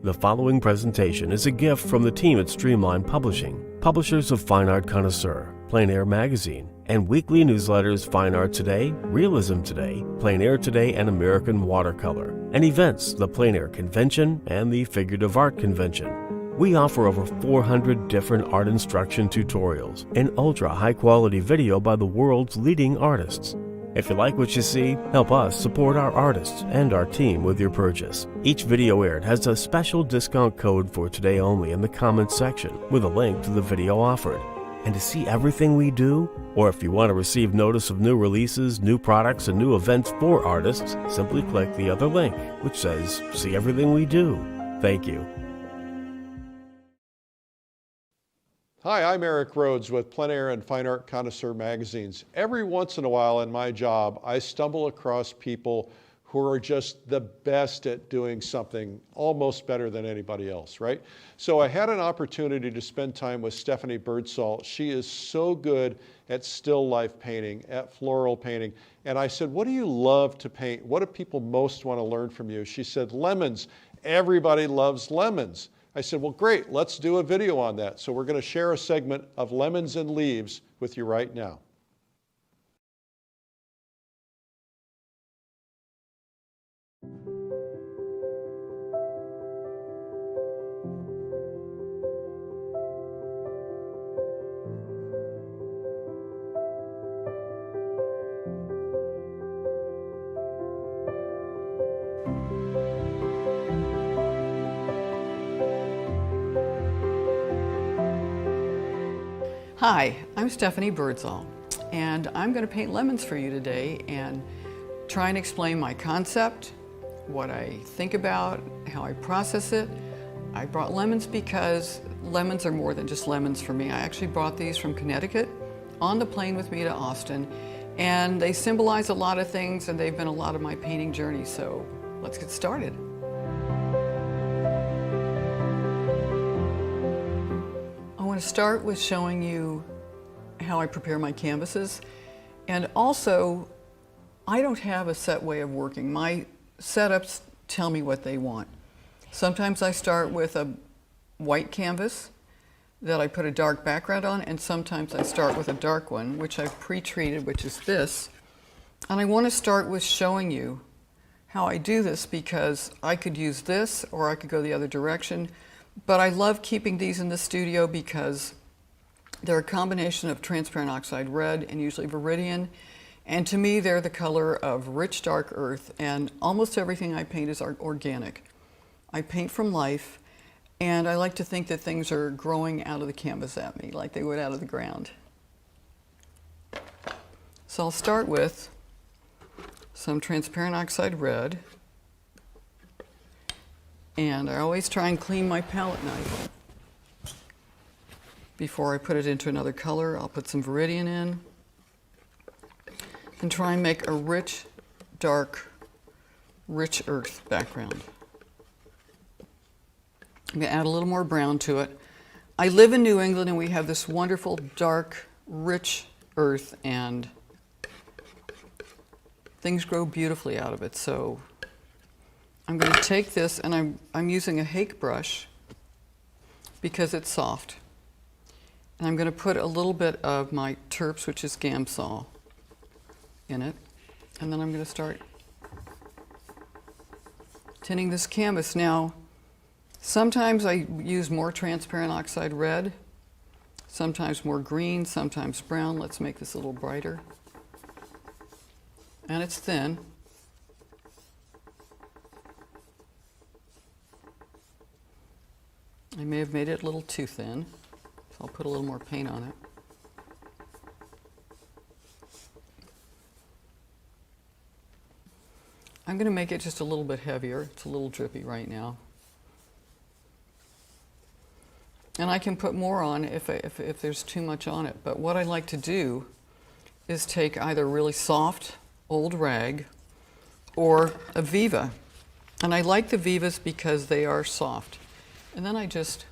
The following presentation is a gift from the team at Streamline Publishing, publishers of Fine Art Connoisseur, Plein Air Magazine, and weekly newsletters Fine Art Today, Realism Today, Plein Air Today, and American Watercolor, and events, the Plein Air Convention and the Figurative Art Convention. We offer over 400 different art instruction tutorials and ultra-high-quality video by the world's leading artists. If you like what you see, help us support our artists and our team with your purchase. Each video aired has a special discount code for today only in the comments section with a link to the video offered. And to see everything we do, or if you want to receive notice of new releases, new products, and new events for artists, simply click the other link, which says, "See everything we do." Thank you. Hi, I'm Eric Rhodes with Plein Air and Fine Art Connoisseur magazines. Every once in a while in my job, I stumble across people who are just the best at doing something almost better than anybody else, right? So I had an opportunity to spend time with Stephanie Birdsall. She is so good at still life painting, at floral painting. And I said, what do you love to paint? What do people most want to learn from you? She said, lemons. Everybody loves lemons. I said, well, great, let's do a video on that. So we're going to share a segment of lemons and leaves with you right now. Hi, I'm Stephanie Birdsall, and I'm going to paint lemons for you today and try and explain my concept, what I think about, how I process it. I brought lemons because lemons are more than just lemons for me. I actually brought these from Connecticut on the plane with me to Austin, and they symbolize a lot of things, and they've been a lot of my painting journey, so let's get started. I want to start with showing you how I prepare my canvases, and also I don't have a set way of working. My setups tell me what they want. Sometimes I start with a white canvas that I put a dark background on, and sometimes I start with a dark one, which I've pre-treated, which is this. And I want to start with showing you how I do this because I could use this or I could go the other direction. But I love keeping these in the studio because they're a combination of transparent oxide red and usually viridian. And to me, they're the color of rich, dark earth. And almost everything I paint is organic. I paint from life, and I like to think that things are growing out of the canvas at me, like they would out of the ground. So I'll start with some transparent oxide red. And I always try and clean my palette knife before I put it into another color. I'll put some viridian in and try and make a rich, dark, rich earth background. I'm going to add a little more brown to it. I live in New England and we have this wonderful, dark, rich earth, and things grow beautifully out of it. So I'm going to take this, and I'm using a hake brush because it's soft. And I'm going to put a little bit of my terps, which is Gamsol, in it. And then I'm going to start tinting this canvas. Now, sometimes I use more transparent oxide red, sometimes more green, sometimes brown. Let's make this a little brighter. And it's thin. I may have made it a little too thin, so I'll put a little more paint on it. I'm going to make it just a little bit heavier. It's a little drippy right now. And I can put more on if there's too much on it. But what I like to do is take either a really soft old rag or a Viva. And I like the Vivas because they are soft. And then I just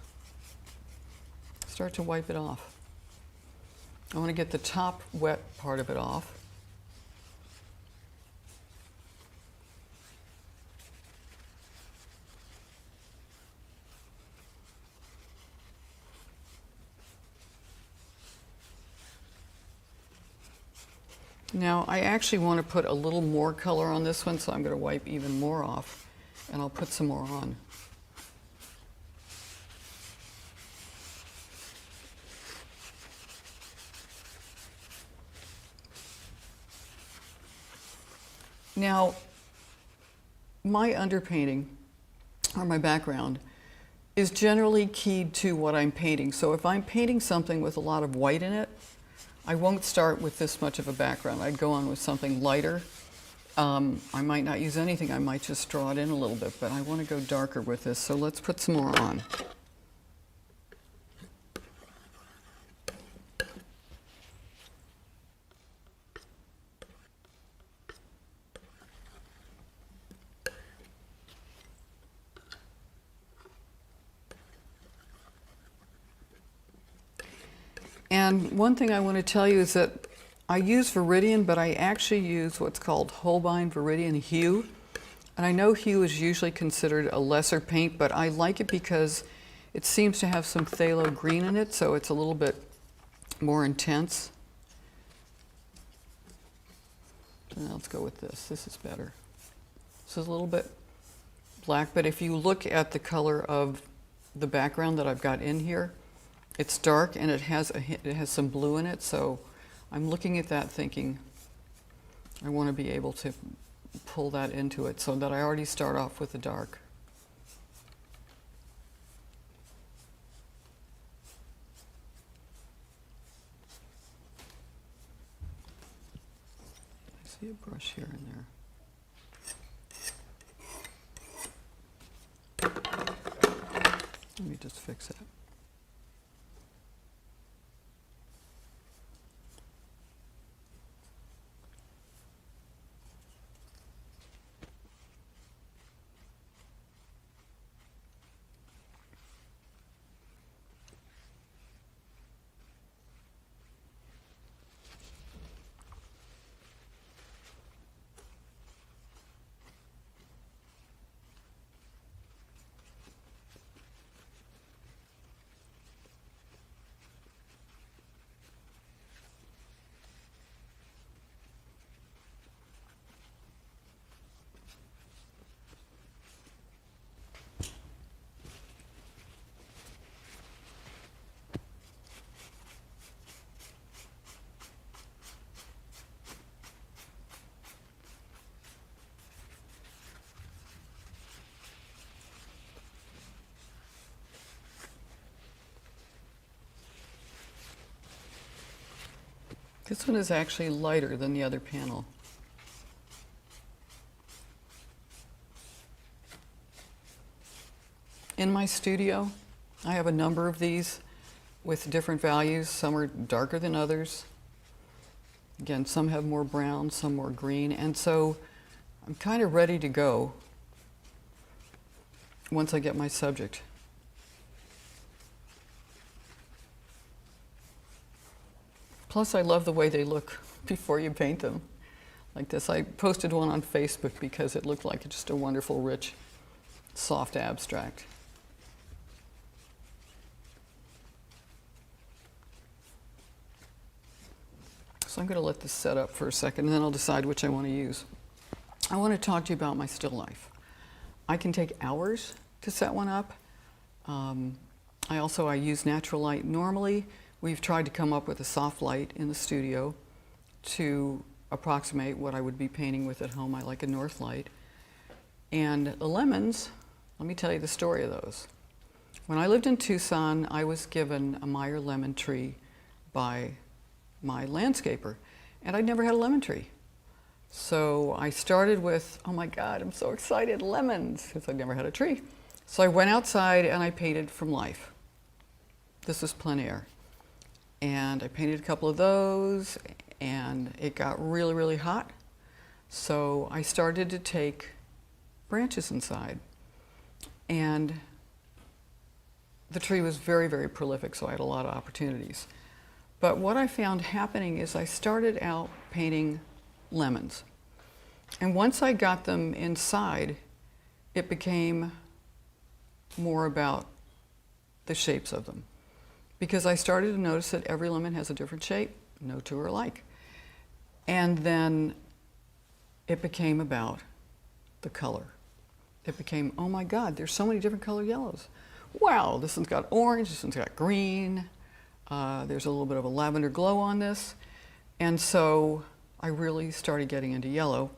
start to wipe it off. I want to get the top wet part of it off. Now I actually want to put a little more color on this one, so I'm going to wipe even more off, and I'll put some more on. Now, my underpainting, or my background, is generally keyed to what I'm painting. So if I'm painting something with a lot of white in it, I won't start with this much of a background. I'd go on with something lighter. I might not use anything. I might just draw it in a little bit, but I want to go darker with this. So let's put some more on. And one thing I want to tell you is that I use Viridian, but I actually use what's called Holbein Viridian Hue. And I know hue is usually considered a lesser paint, but I like it because it seems to have some phthalo green in it, so it's a little bit more intense. So now let's go with this. This is better. This is a little bit black, but if you look at the color of the background that I've got in here, it's dark and it has some blue in it, so I'm looking at that thinking I want to be able to pull that into it so that I already start off with the dark. I see a brush here and there. Let me just fix it. This one is actually lighter than the other panel. In my studio, I have a number of these with different values. Some are darker than others. Again, some have more brown, some more green, and so I'm kind of ready to go once I get my subject. Plus, I love the way they look before you paint them. Like this. I posted one on Facebook because it looked like just a wonderful, rich, soft abstract. So I'm going to let this set up for a second, and then I'll decide which I want to use. I want to talk to you about my still life. I can take hours to set one up. I use natural light normally. We've tried to come up with a soft light in the studio to approximate what I would be painting with at home. I like a north light. And the lemons, let me tell you the story of those. When I lived in Tucson, I was given a Meyer lemon tree by my landscaper, and I'd never had a lemon tree. So I started with, oh my God, I'm so excited, lemons, because I'd never had a tree. So I went outside and I painted from life. This was Plein. And I painted a couple of those, and it got really, really hot. So I started to take branches inside. And the tree was very, very prolific, so I had a lot of opportunities. But what I found happening is I started out painting lemons. And once I got them inside, it became more about the shapes of them. Because I started to notice that every lemon has a different shape, no two are alike. And then it became about the color. It became, oh my God, there's so many different color yellows. Wow, this one's got orange, this one's got green. There's a little bit of a lavender glow on this. And so I really started getting into yellow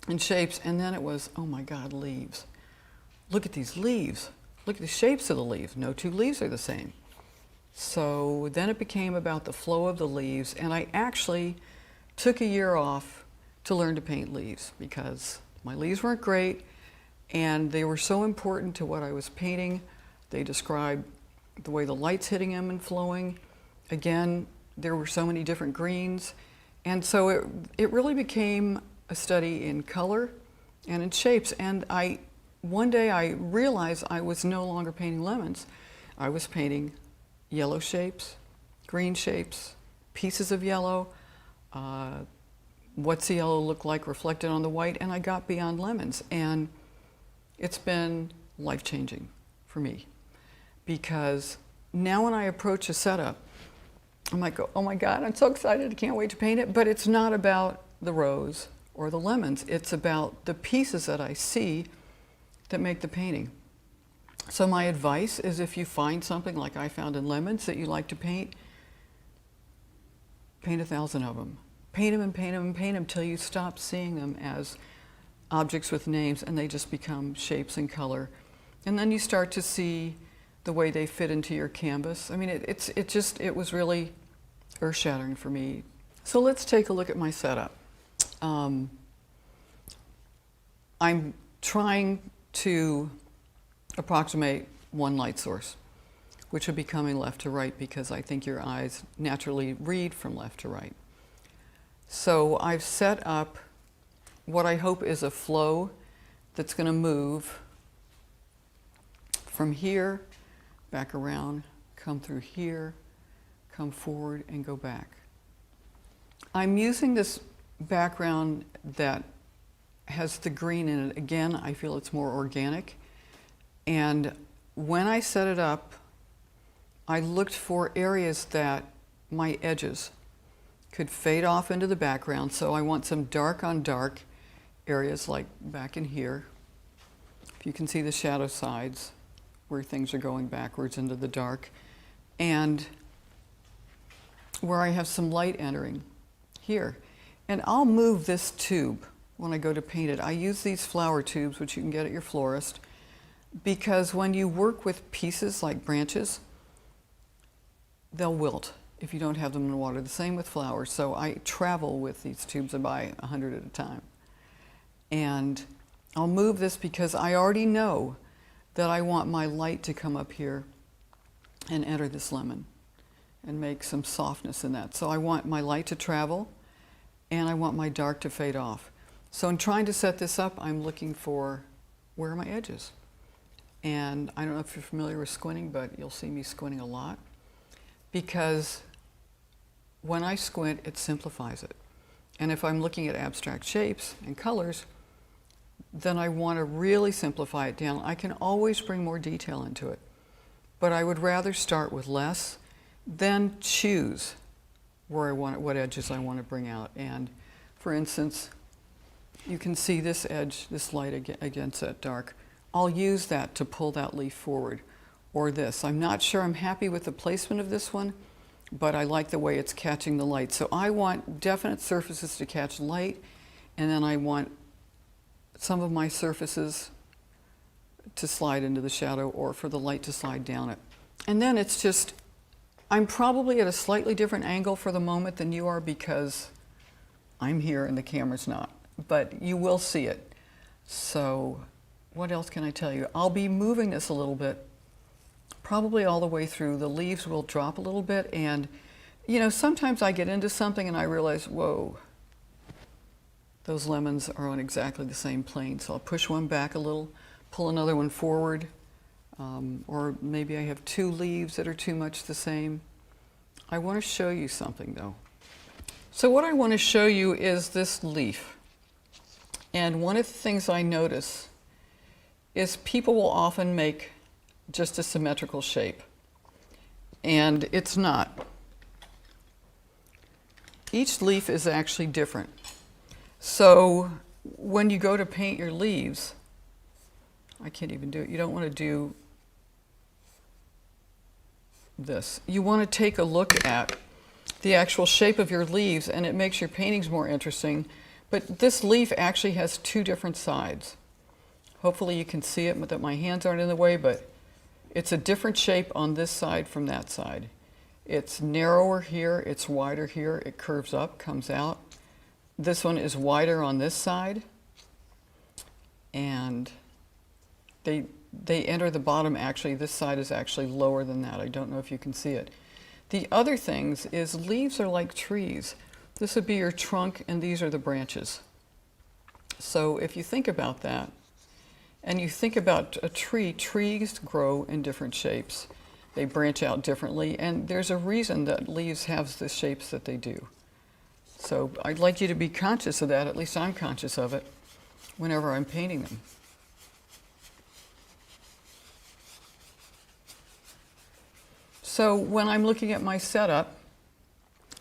and shapes. And then it was, oh my God, leaves. Look at these leaves. Look at the shapes of the leaves. No two leaves are the same. So then it became about the flow of the leaves. And I actually took a year off to learn to paint leaves because my leaves weren't great and they were so important to what I was painting. They described the way the light's hitting them and flowing. Again, there were so many different greens. And so it really became a study in color and in shapes. And one day I realized I was no longer painting lemons. I was painting yellow shapes, green shapes, pieces of yellow, what's the yellow look like reflected on the white, and I got beyond lemons. And it's been life-changing for me because now when I approach a setup, I might go, oh my God, I'm so excited, I can't wait to paint it. But it's not about the rose or the lemons. It's about the pieces that I see that make the painting. So my advice is if you find something like I found in lemons that you like to paint, paint 1,000 of them. Paint them and paint them and paint them till you stop seeing them as objects with names and they just become shapes and color. And then you start to see the way they fit into your canvas. I mean, it was really earth-shattering for me. So let's take a look at my setup. I'm trying to approximate one light source, which would be coming left to right because I think your eyes naturally read from left to right. So I've set up what I hope is a flow that's going to move from here, back around, come through here, come forward, and go back. I'm using this background that has the green in it. Again, I feel it's more organic. And when I set it up, I looked for areas that my edges could fade off into the background. So I want some dark on dark areas like back in here. If you can see the shadow sides where things are going backwards into the dark. And where I have some light entering here. And I'll move this tube when I go to paint it. I use these flower tubes, which you can get at your florist, because when you work with pieces like branches, they'll wilt if you don't have them in water. The same with flowers. So I travel with these tubes. I buy 100 at a time. And I'll move this because I already know that I want my light to come up here and enter this lemon and make some softness in that. So I want my light to travel and I want my dark to fade off. So in trying to set this up, I'm looking for where are my edges? And I don't know if you're familiar with squinting, but you'll see me squinting a lot because when I squint, it simplifies it. And if I'm looking at abstract shapes and colors, then I want to really simplify it down. I can always bring more detail into it, but I would rather start with less than choose where I want it, what edges I want to bring out. And for instance, you can see this edge, this light against that dark. I'll use that to pull that leaf forward, or this. I'm not sure I'm happy with the placement of this one, but I like the way it's catching the light. So I want definite surfaces to catch light, and then I want some of my surfaces to slide into the shadow or for the light to slide down it. And then it's just, I'm probably at a slightly different angle for the moment than you are because I'm here and the camera's not, but you will see it. So what else can I tell you? I'll be moving this a little bit, probably all the way through. The leaves will drop a little bit, and you know, sometimes I get into something and I realize, whoa, those lemons are on exactly the same plane. So I'll push one back a little, pull another one forward, or maybe I have two leaves that are too much the same. I want to show you something though. So what I want to show you is this leaf. And one of the things I notice is people will often make just a symmetrical shape. And it's not. each leaf is actually different. So when you go to paint your leaves, I can't even do it. You don't want to do this. You want to take a look at the actual shape of your leaves, and it makes your paintings more interesting. But this leaf actually has two different sides. Hopefully you can see it, but that my hands aren't in the way, but it's a different shape on this side from that side. It's narrower here, it's wider here, it curves up, comes out. This one is wider on this side, and they enter the bottom. Actually, this side is actually lower than that. I don't know if you can see it. The other things is leaves are like trees. This would be your trunk, and these are the branches. So if you think about that, and you think about a tree, trees grow in different shapes. They branch out differently, and there's a reason that leaves have the shapes that they do. So I'd like you to be conscious of that. At least I'm conscious of it whenever I'm painting them. So when I'm looking at my setup,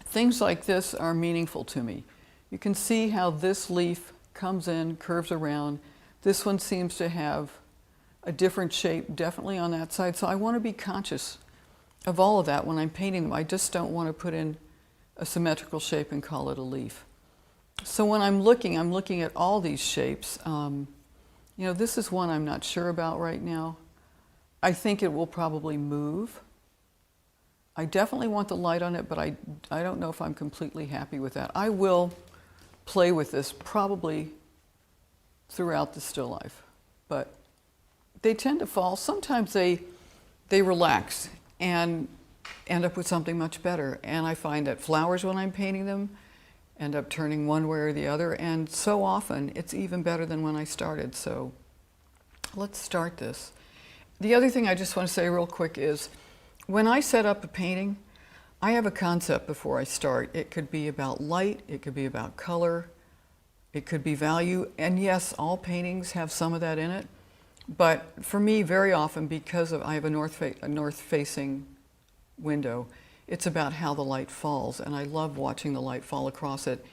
things like this are meaningful to me. You can see how this leaf comes in, curves around. This one seems to have a different shape, definitely on that side. So I want to be conscious of all of that when I'm painting them. I just don't want to put in a symmetrical shape and call it a leaf. So when I'm looking at all these shapes. You know, this is one I'm not sure about right now. I think it will probably move. I definitely want the light on it, but I don't know if I'm completely happy with that. I will play with this probably throughout the still life, but they tend to fall. Sometimes they relax and end up with something much better. And I find that flowers, when I'm painting them, end up turning one way or the other. And so often, it's even better than when I started. So let's start this. The other thing I just want to say real quick is, when I set up a painting, I have a concept before I start. It could be about light, it could be about color, it could be value. And yes, all paintings have some of that in it. But for me, very often, because I have a north-facing window, it's about how the light falls. And I love watching the light fall across it.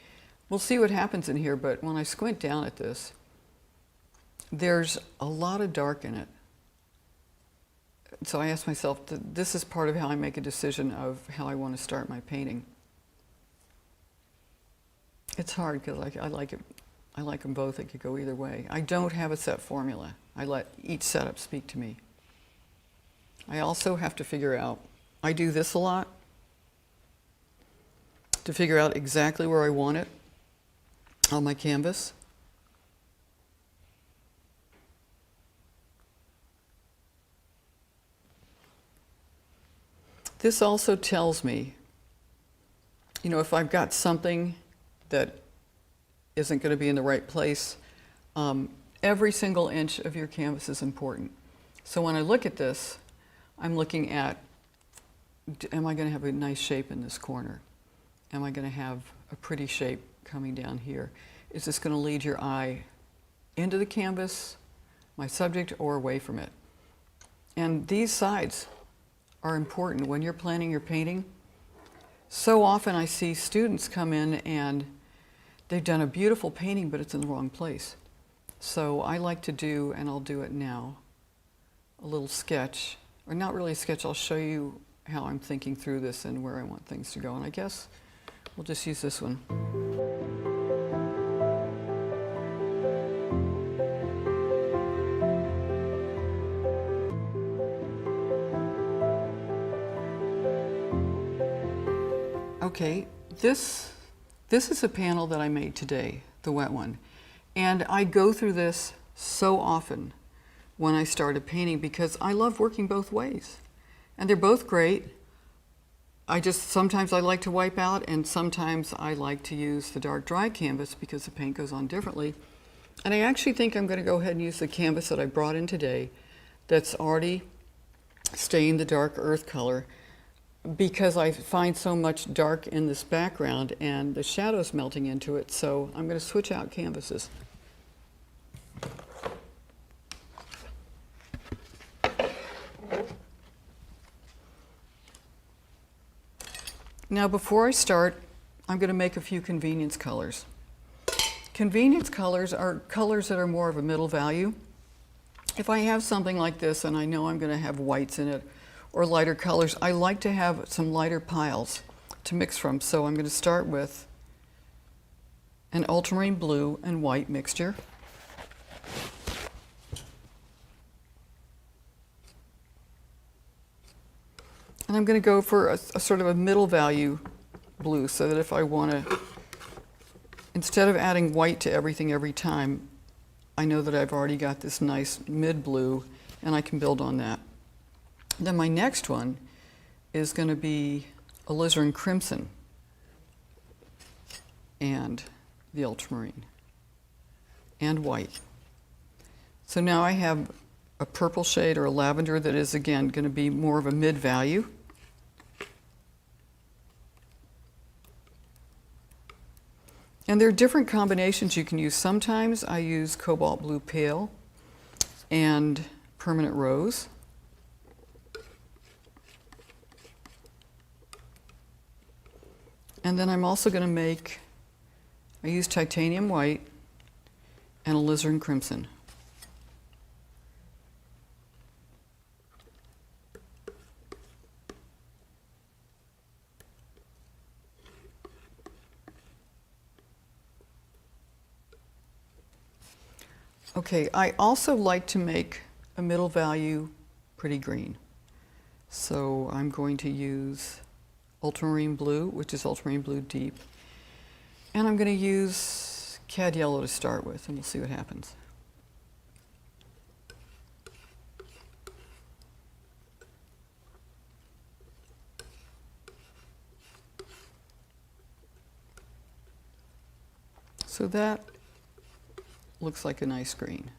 We'll see what happens in here, but when I squint down at this, there's a lot of dark in it. So I asked myself, this is part of how I make a decision of how I want to start my painting. It's hard because I like it. I like them both. It could go either way. I don't have a set formula. I let each setup speak to me. I also have to figure out, I do this a lot, to figure out exactly where I want it on my canvas. This also tells me, you know, if I've got something that isn't going to be in the right place, every single inch of your canvas is important. So when I look at this, I'm looking at, am I going to have a nice shape in this corner? Am I going to have a pretty shape coming down here? Is this going to lead your eye into the canvas, my subject, or away from it? And these sides are important when you're planning your painting. So often I see students come in and they've done a beautiful painting, but it's in the wrong place. So I like to do, and I'll do it now, a little sketch, or not really a sketch. I'll show you how I'm thinking through this and where I want things to go. And I guess we'll just use this one. Okay, this is a panel that I made today, the wet one. And I go through this so often when I started painting because I love working both ways. And they're both great. Sometimes I like to wipe out, and sometimes I like to use the dark dry canvas because the paint goes on differently. And I actually think I'm going to go ahead and use the canvas that I brought in today that's already stained the dark earth color, because I find so much dark in this background and the shadows melting into it. So I'm going to switch out canvases. Now before I start, I'm going to make a few convenience colors. Convenience colors are colors that are more of a middle value. If I have something like this and I know I'm going to have whites in it or lighter colors, I like to have some lighter piles to mix from. So I'm going to start with an ultramarine blue and white mixture. And I'm going to go for a sort of a middle value blue, so that if I want to, instead of adding white to everything every time, I know that I've already got this nice mid blue and I can build on that. Then my next one is going to be alizarin crimson and the ultramarine and white. So now I have a purple shade or a lavender that is again going to be more of a mid value. And there are different combinations you can use. Sometimes I use cobalt blue pale and permanent rose. And then I'm also going to make, I use titanium white and alizarin crimson. Okay, I also like to make a middle value pretty green. So I'm going to use ultramarine blue, which is ultramarine blue deep. And I'm going to use cad yellow to start with, and we'll see what happens. So that looks like a nice green.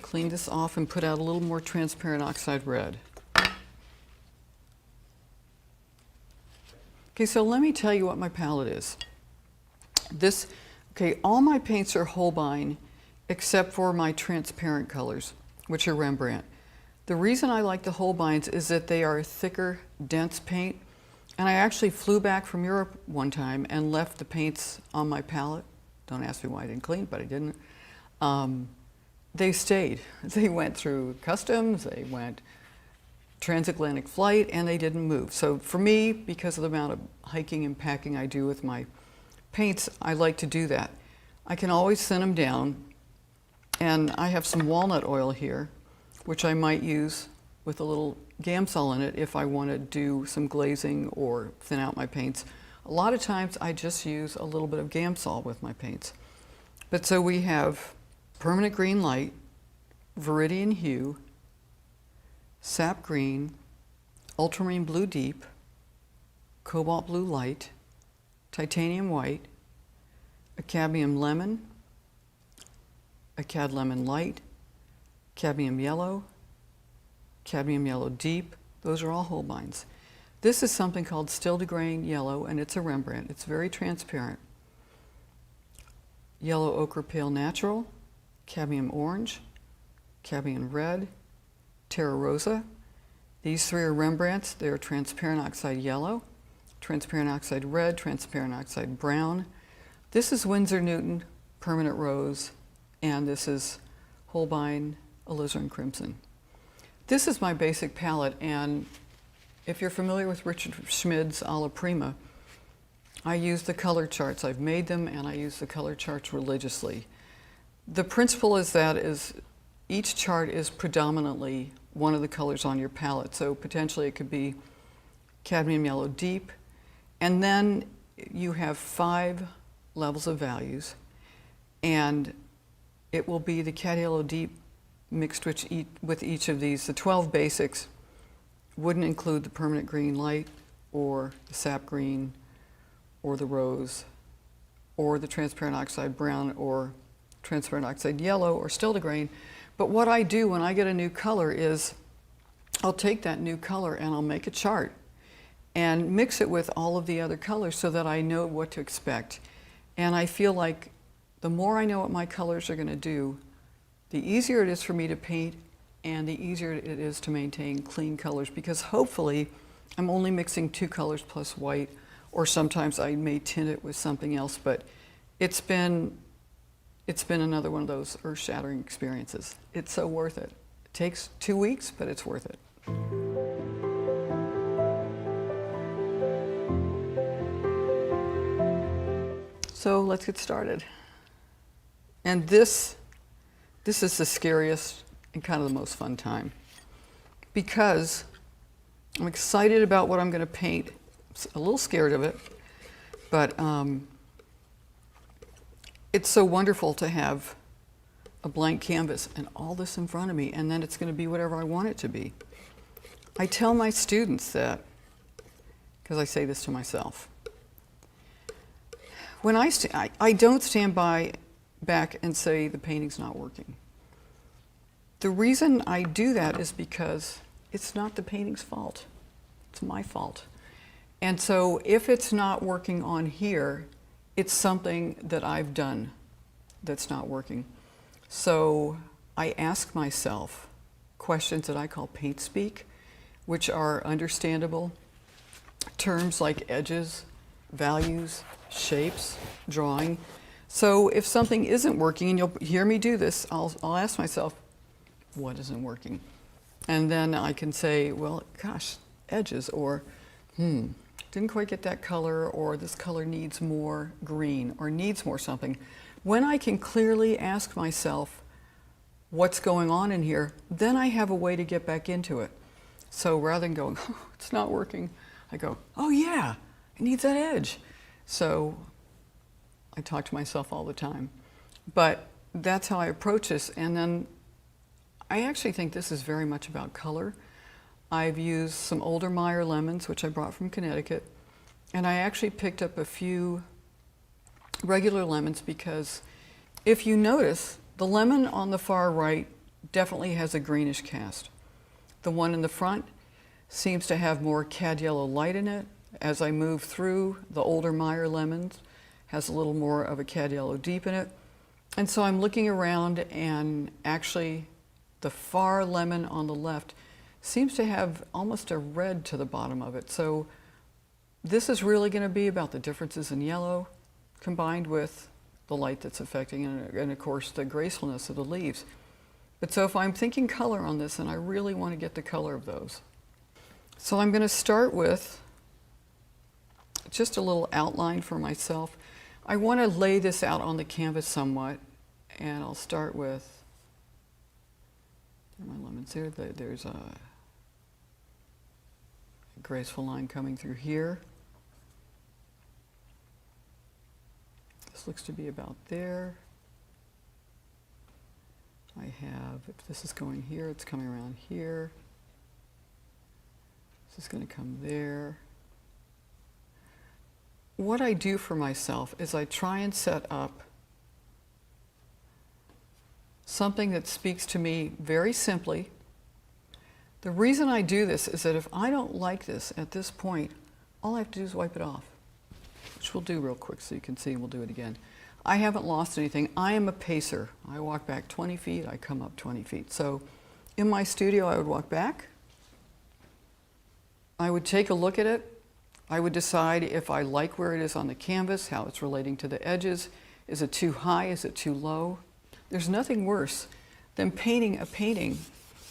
Clean this off and put out a little more transparent oxide red. Okay, so let me tell you what my palette is. All my paints are Holbein except for my transparent colors, which are Rembrandt. The reason I like the Holbeins is that they are a thicker, dense paint. And I actually flew back from Europe one time and left the paints on my palette. Don't ask me why I didn't clean, but I didn't. They stayed. They went through customs, they went transatlantic flight, and they didn't move. So for me, because of the amount of hiking and packing I do with my paints, I like to do that. I can always thin them down, and I have some walnut oil here, which I might use with a little Gamsol in it if I want to do some glazing or thin out my paints. A lot of times I just use a little bit of Gamsol with my paints. But so we have permanent green light, viridian hue, sap green, ultramarine blue deep, cobalt blue light, titanium white, a cadmium lemon, a cad lemon light, cadmium yellow deep. Those are all Holbeins. This is something called Still to Grain yellow, and it's a Rembrandt. It's very transparent. Yellow ochre pale natural, cadmium orange, cadmium red, terra rosa. These three are Rembrandts. They're transparent oxide yellow, transparent oxide red, transparent oxide brown. This is Winsor Newton permanent rose, and this is Holbein alizarin crimson. This is my basic palette, and if you're familiar with Richard Schmid's Alla Prima, I use the color charts. I've made them, and I use the color charts religiously. The principle is that each chart is predominantly one of the colors on your palette. So potentially it could be cadmium yellow deep, and then you have 5 levels of values, and it will be the cad yellow deep mixed with each of these. The 12 basics wouldn't include the permanent green light or the sap green or the rose or the transparent oxide brown or transparent oxide yellow or still to grain. But what I do when I get a new color is I'll take that new color and I'll make a chart and mix it with all of the other colors so that I know what to expect. And I feel like the more I know what my colors are going to do, the easier it is for me to paint, and the easier it is to maintain clean colors, because hopefully I'm only mixing 2 colors plus white, or sometimes I may tint it with something else, but it's been another one of those earth-shattering experiences. It's so worth it. It takes 2 weeks, but it's worth it. So let's get started. And this is the scariest and kind of the most fun time, because I'm excited about what I'm going to paint. I'm a little scared of it, but it's so wonderful to have a blank canvas and all this in front of me, and then it's going to be whatever I want it to be. I tell my students that, because I say this to myself. When I don't stand back and say the painting's not working. The reason I do that is because it's not the painting's fault. It's my fault. And so if it's not working on here, it's something that I've done that's not working. So I ask myself questions that I call paint speak, which are understandable terms like edges, values, shapes, drawing. So if something isn't working, and you'll hear me do this, I'll ask myself, what isn't working? And then I can say, well, gosh, edges, or didn't quite get that color, or this color needs more green, or needs more something. When I can clearly ask myself what's going on in here, then I have a way to get back into it. So rather than going, oh, it's not working, I go, oh yeah, it needs that edge. So I talk to myself all the time. But that's how I approach this. And then I actually think this is very much about color. I've used some older Meyer lemons, which I brought from Connecticut. And I actually picked up a few regular lemons, because if you notice, the lemon on the far right definitely has a greenish cast. The one in the front seems to have more cad yellow light in it. As I move through, the older Meyer lemons has a little more of a cad yellow deep in it. And so I'm looking around, and actually the far lemon on the left seems to have almost a red to the bottom of it. So this is really going to be about the differences in yellow combined with the light that's affecting it, and of course the gracefulness of the leaves. But so if I'm thinking color on this, and I really want to get the color of those. So I'm going to start with just a little outline for myself. I want to lay this out on the canvas somewhat, and I'll start with, my lemons there, there's a graceful line coming through here. This looks to be about there. I have, if this is going here, it's coming around here. This is going to come there. What I do for myself is I try and set up something that speaks to me very simply. The reason I do this is that if I don't like this at this point, all I have to do is wipe it off, which we'll do real quick so you can see, and we'll do it again. I haven't lost anything. I am a pacer. I walk back 20 feet, I come up 20 feet. So in my studio, I would walk back. I would take a look at it. I would decide if I like where it is on the canvas, how it's relating to the edges. Is it too high? Is it too low? There's nothing worse than painting a painting,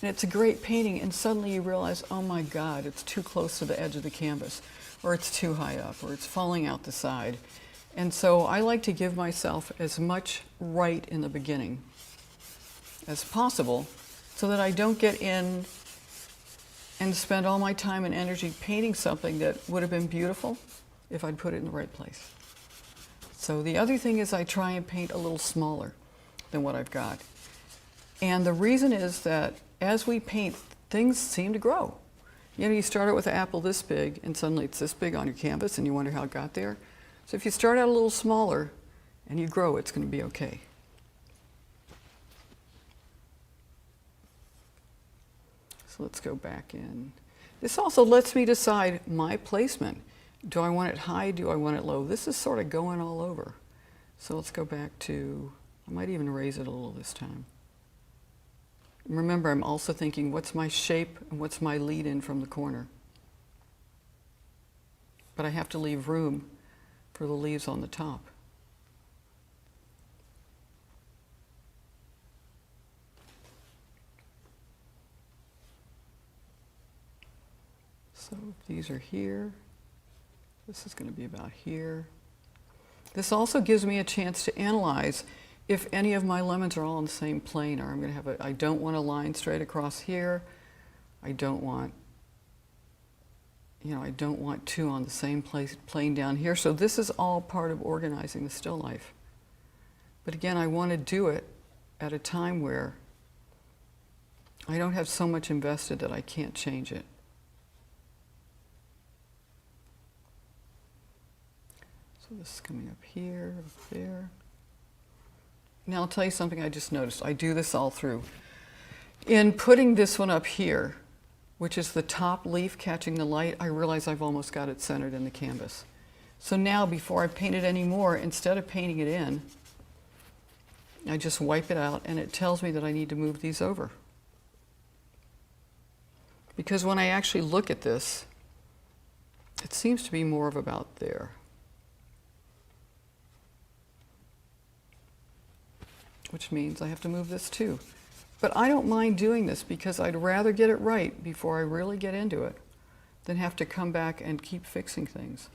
and it's a great painting, and suddenly you realize, oh my God, it's too close to the edge of the canvas, or it's too high up, or it's falling out the side. And so I like to give myself as much right in the beginning as possible, so that I don't get in and spend all my time and energy painting something that would have been beautiful if I'd put it in the right place. So the other thing is I try and paint a little smaller than what I've got. And the reason is that as we paint, things seem to grow. You know, you start out with an apple this big, and suddenly it's this big on your canvas, and you wonder how it got there. So if you start out a little smaller and you grow, it's going to be okay. So let's go back in. This also lets me decide my placement. Do I want it high? Do I want it low? This is sort of going all over. So let's go back to, I might even raise it a little this time. Remember, I'm also thinking, what's my shape and what's my lead in from the corner? But I have to leave room for the leaves on the top. So these are here. This is going to be about here. This also gives me a chance to analyze if any of my lemons are all on the same plane, or I'm going to have I don't want a line straight across here. I don't want, I don't want two on the same plane down here. So this is all part of organizing the still life. But again, I want to do it at a time where I don't have so much invested that I can't change it. So this is coming up here, up there. Now I'll tell you something I just noticed. I do this all through. In putting this one up here, which is the top leaf catching the light, I realize I've almost got it centered in the canvas. So now before I paint it anymore, instead of painting it in, I just wipe it out and it tells me that I need to move these over. Because when I actually look at this, it seems to be more of about there. Which means I have to move this too. But I don't mind doing this because I'd rather get it right before I really get into it than have to come back and keep fixing things.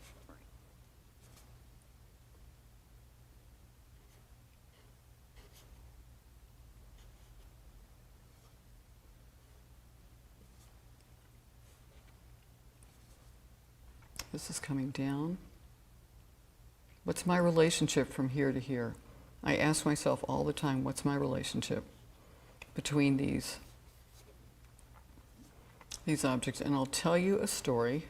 This is coming down. What's my relationship from here to here? I ask myself all the time, what's my relationship between these objects? And I'll tell you a story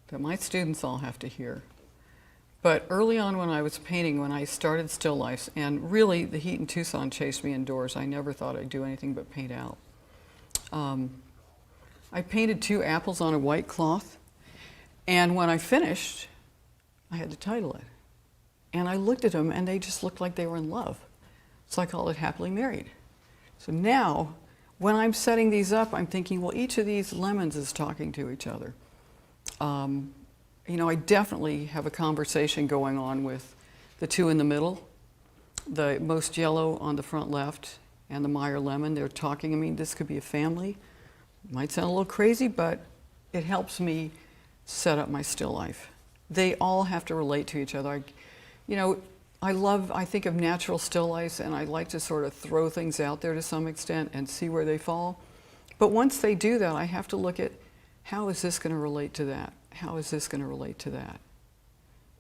that my students all have to hear. But early on when I was painting, when I started still lifes, and really the heat in Tucson chased me indoors, I never thought I'd do anything but paint out. I painted 2 apples on a white cloth, and when I finished, I had to title it. And I looked at them and they just looked like they were in love. So I called it Happily Married. So now, when I'm setting these up, I'm thinking, well, each of these lemons is talking to each other. I definitely have a conversation going on with the 2 in the middle, the most yellow on the front left and the Meyer lemon. They're talking. I mean, this could be a family. Might sound a little crazy, but it helps me set up my still life. They all have to relate to each other. I think of natural still lifes, and I like to sort of throw things out there to some extent and see where they fall. But once they do that, I have to look at, how is this going to relate to that? How is this going to relate to that?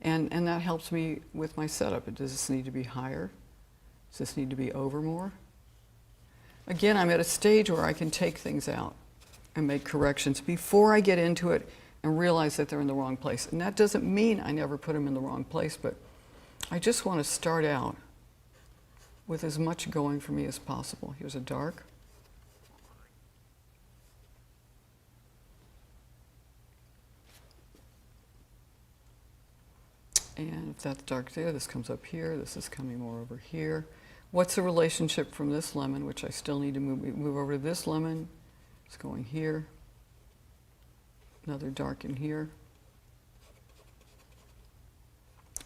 And that helps me with my setup. Does this need to be higher? Does this need to be over more? Again, I'm at a stage where I can take things out and make corrections before I get into it and realize that they're in the wrong place. And that doesn't mean I never put them in the wrong place, but I just want to start out with as much going for me as possible. Here's a dark. And if that's dark there, this comes up here. This is coming more over here. What's the relationship from this lemon, which I still need to move over to this lemon? It's going here. Another dark in here.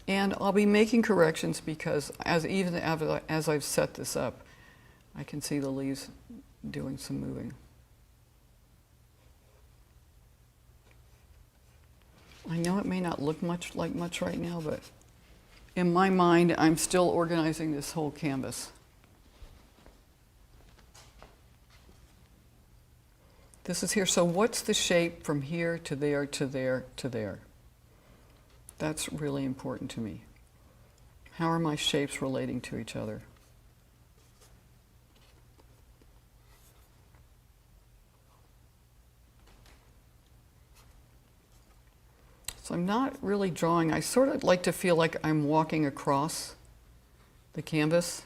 And I'll be making corrections because even as I've set this up, I can see the leaves doing some moving. I know it may not look like much right now, but in my mind, I'm still organizing this whole canvas. This is here. So what's the shape from here to there to there to there? That's really important to me. How are my shapes relating to each other? So I'm not really drawing. I sort of like to feel like I'm walking across the canvas.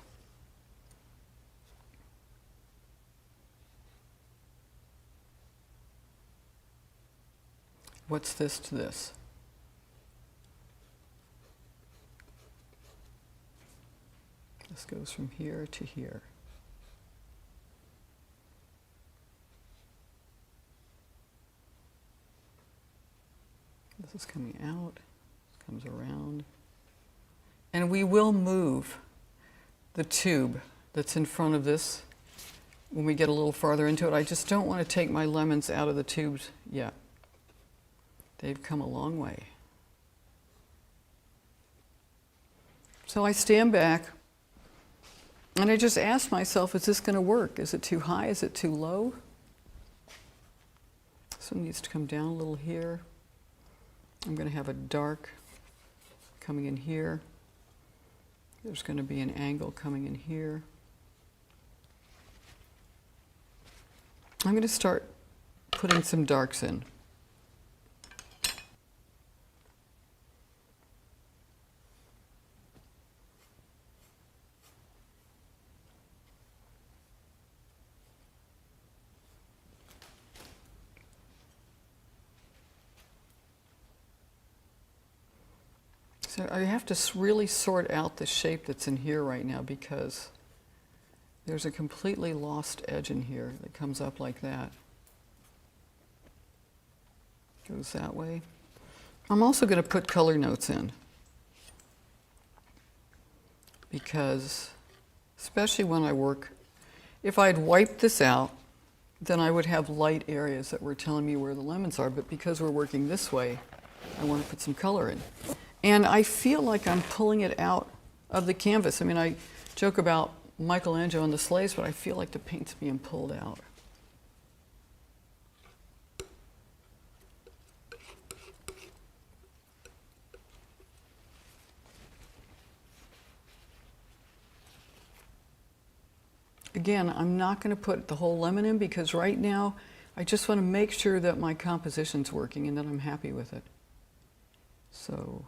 What's this to this? This goes from here to here. This is coming out, this comes around. And we will move the tube that's in front of this when we get a little farther into it. I just don't want to take my lemons out of the tubes yet. They've come a long way. So I stand back and I just ask myself, is this going to work? Is it too high? Is it too low? This one needs to come down a little here. I'm going to have a dark coming in here. There's going to be an angle coming in here. I'm going to start putting some darks in. So I have to really sort out the shape that's in here right now because there's a completely lost edge in here that comes up like that. Goes that way. I'm also going to put color notes in because, especially when I work, if I'd wiped this out, then I would have light areas that were telling me where the lemons are, but because we're working this way, I want to put some color in. And I feel like I'm pulling it out of the canvas. I mean, I joke about Michelangelo and the slaves, but I feel like the paint's being pulled out. Again, I'm not going to put the whole lemon in because right now I just want to make sure that my composition's working and that I'm happy with it. So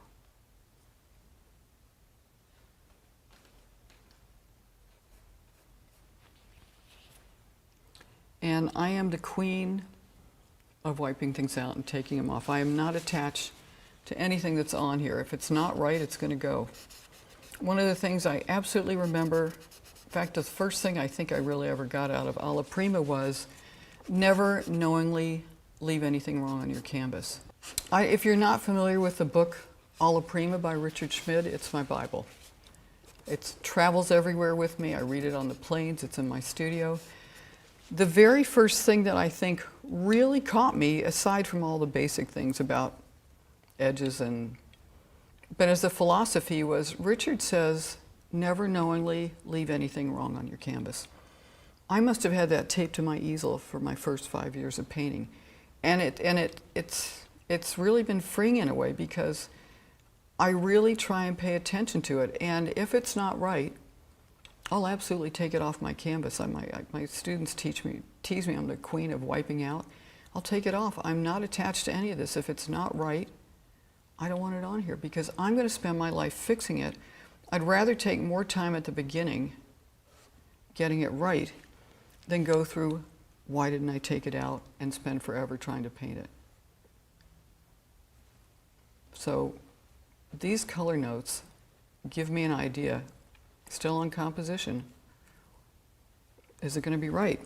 and I am the queen of wiping things out and taking them off. I am not attached to anything that's on here. If it's not right, it's going to go. One of the things I absolutely remember, in fact, the first thing I think I really ever got out of Alla Prima was never knowingly leave anything wrong on your canvas. If you're not familiar with the book Alla Prima by Richard Schmid, it's my Bible. It travels everywhere with me. I read it on the planes. It's in my studio. The very first thing that I think really caught me, aside from all the basic things about edges but as a philosophy was, Richard says, never knowingly leave anything wrong on your canvas. I must have had that taped to my easel for my first 5 years of painting. And it's really been freeing in a way because I really try and pay attention to it. And if it's not right, I'll absolutely take it off my canvas. My students tease me I'm the queen of wiping out. I'll take it off. I'm not attached to any of this. If it's not right, I don't want it on here because I'm going to spend my life fixing it. I'd rather take more time at the beginning getting it right than go through why didn't I take it out and spend forever trying to paint it. So these color notes give me an idea. Still on composition. Is it going to be right?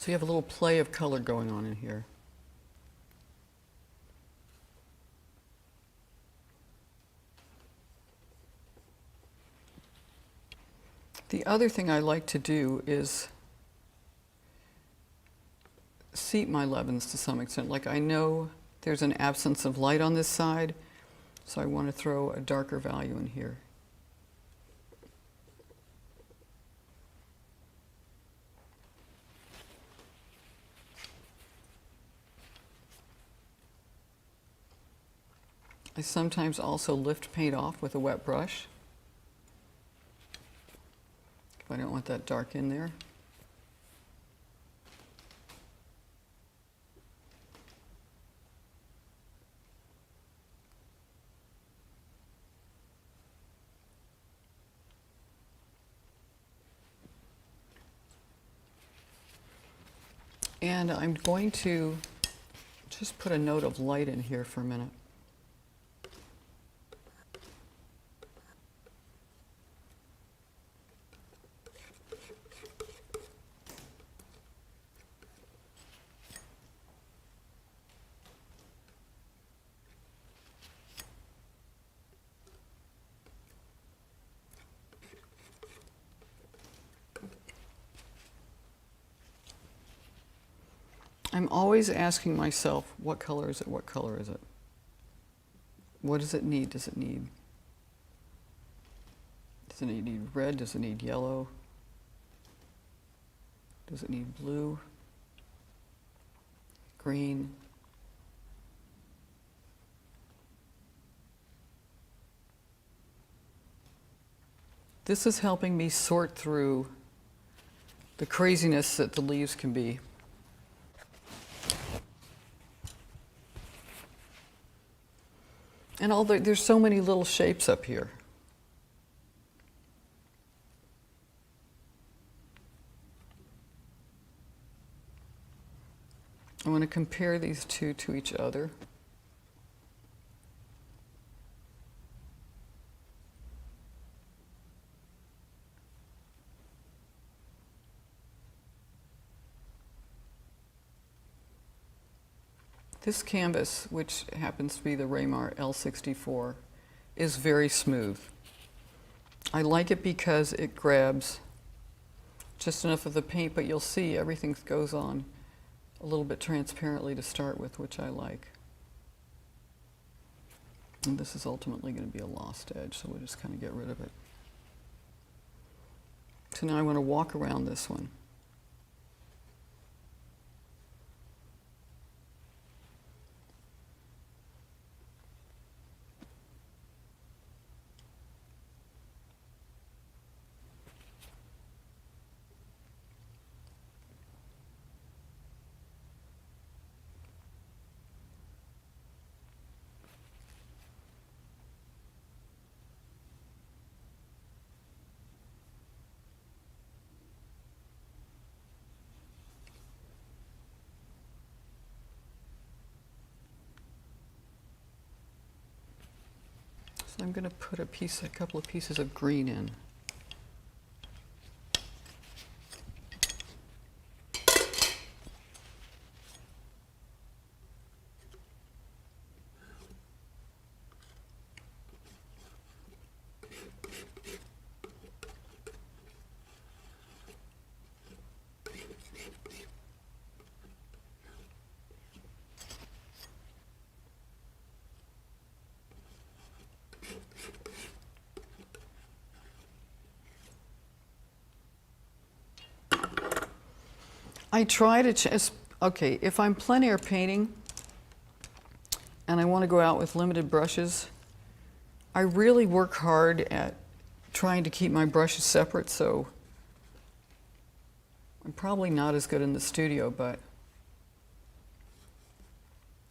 So you have a little play of color going on in here. The other thing I like to do is seat my lemons to some extent. Like I know there's an absence of light on this side, so I want to throw a darker value in here. I sometimes also lift paint off with a wet brush if I don't want that dark in there. And I'm going to just put a note of light in here for a minute. I'm always asking myself, what color is it? What color is it? What does it need? Does it need red? Does it need yellow? Does it need blue? Green? This is helping me sort through the craziness that the leaves can be. And there's so many little shapes up here. I want to compare these two to each other. This canvas, which happens to be the Raymar L64, is very smooth. I like it because it grabs just enough of the paint, but you'll see everything goes on a little bit transparently to start with, which I like. And this is ultimately going to be a lost edge, so we'll just kind of get rid of it. So now I want to walk around this one. So I'm going to put a couple of pieces of green in. I try to, okay, if I'm plein air painting and I want to go out with limited brushes, I really work hard at trying to keep my brushes separate, so I'm probably not as good in the studio, but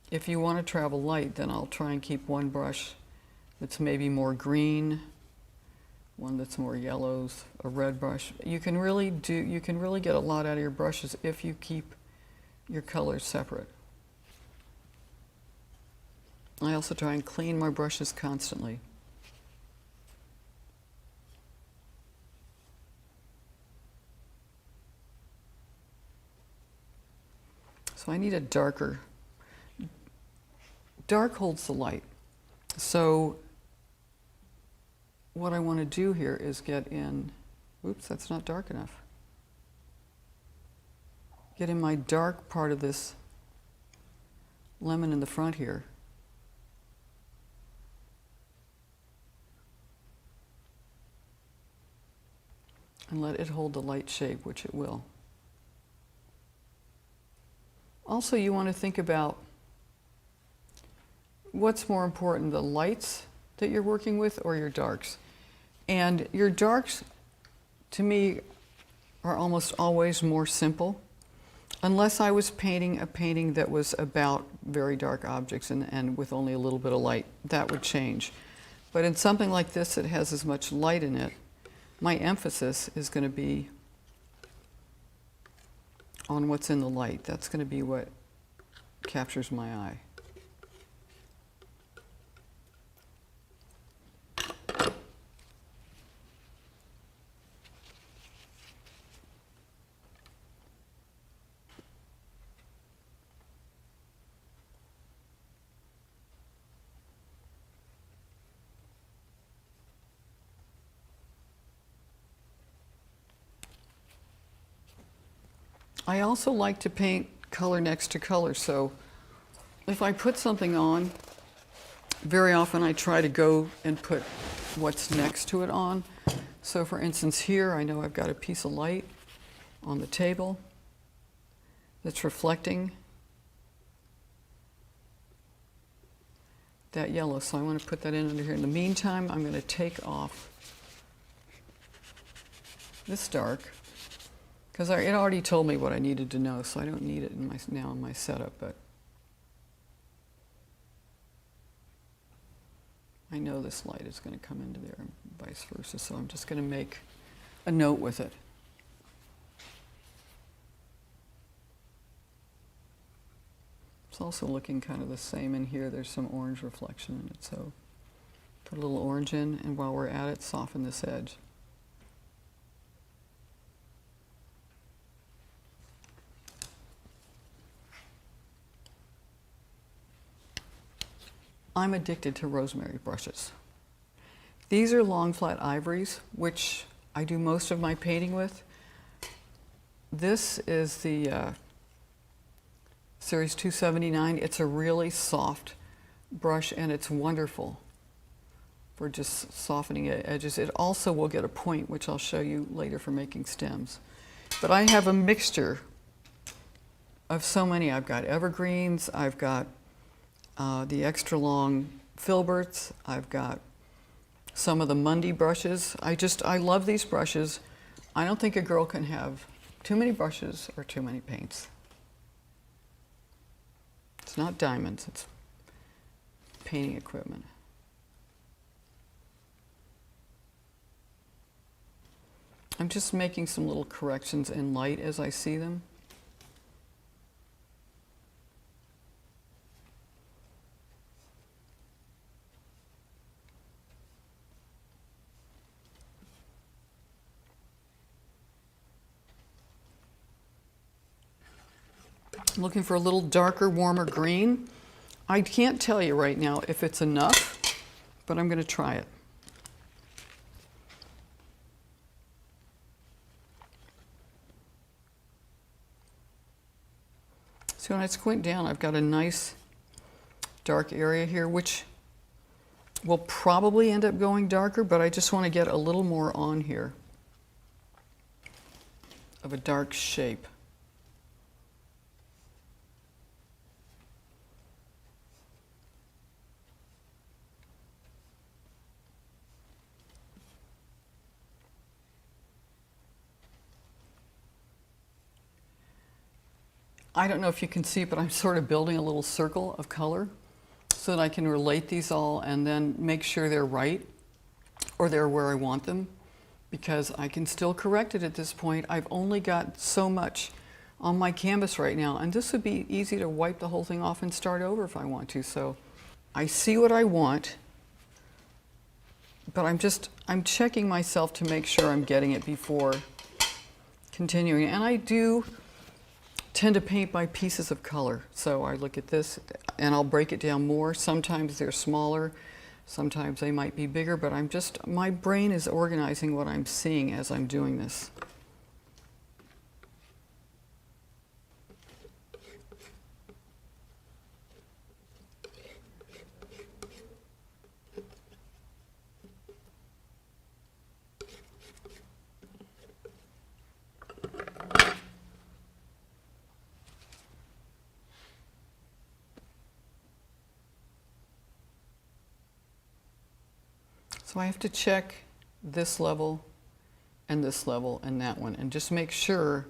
if you want to travel light, then I'll try and keep one brush that's maybe more green, one that's more yellows, a red brush. You can really get a lot out of your brushes if you keep your colors separate. I also try and clean my brushes constantly. So I need a darker. Dark holds the light. So what I want to do here is get in, oops, that's not dark enough. Get in my dark part of this lemon in the front here. And let it hold the light shape, which it will. Also, you want to think about what's more important, the lights that you're working with or your darks. And your darks, to me, are almost always more simple. Unless I was painting a painting that was about very dark objects and with only a little bit of light, that would change. But in something like this that has as much light in it, my emphasis is going to be on what's in the light. That's going to be what captures my eye. I also like to paint color next to color, so if I put something on, very often I try to go and put what's next to it on. So for instance here, I know I've got a piece of light on the table that's reflecting that yellow, so I want to put that in under here. In the meantime, I'm going to take off this dark, because it already told me what I needed to know, so I don't need it now in my setup, but I know this light is going to come into there and vice versa, so I'm just going to make a note with it. It's also looking kind of the same in here. There's some orange reflection in it, so put a little orange in, and while we're at it, soften this edge. I'm addicted to rosemary brushes. These are long flat ivories, which I do most of my painting with. This is the Series 279. It's a really soft brush, and it's wonderful for just softening edges. It also will get a point, which I'll show you later for making stems. But I have a mixture of so many. I've got evergreens, I've got the extra long filberts, I've got some of the Mundy brushes. I love these brushes. I don't think a girl can have too many brushes or too many paints. It's not diamonds, it's painting equipment. I'm just making some little corrections in light as I see them. I'm looking for a little darker, warmer green. I can't tell you right now if it's enough, but I'm going to try it. So when I squint down, I've got a nice dark area here, which will probably end up going darker, but I just want to get a little more on here of a dark shape. I don't know if you can see, but I'm sort of building a little circle of color so that I can relate these all and then make sure they're right or they're where I want them, because I can still correct it at this point. I've only got so much on my canvas right now, and this would be easy to wipe the whole thing off and start over if I want to. So I see what I want, but I'm checking myself to make sure I'm getting it before continuing. And I do tend to paint by pieces of color. So I look at this and I'll break it down more. Sometimes they're smaller, sometimes they might be bigger, but my brain is organizing what I'm seeing as I'm doing this. So I have to check this level and this level and that one and just make sure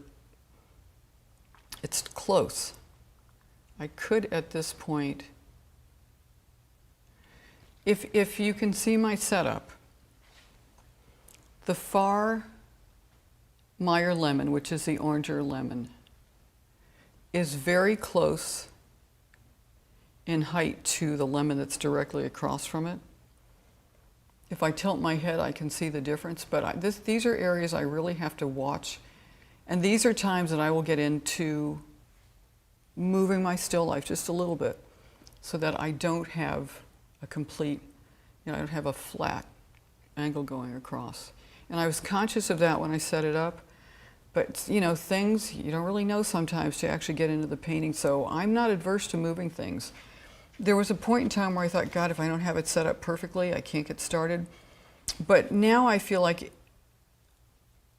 it's close. I could at this point, if you can see my setup, the far Meyer lemon, which is the oranger lemon, is very close in height to the lemon that's directly across from it. If I tilt my head, I can see the difference, but these are areas I really have to watch. And these are times that I will get into moving my still life just a little bit so that I don't have a complete, I don't have a flat angle going across. And I was conscious of that when I set it up, but things you don't really know sometimes to actually get into the painting, so I'm not adverse to moving things. There was a point in time where I thought, God, if I don't have it set up perfectly, I can't get started. But now I feel like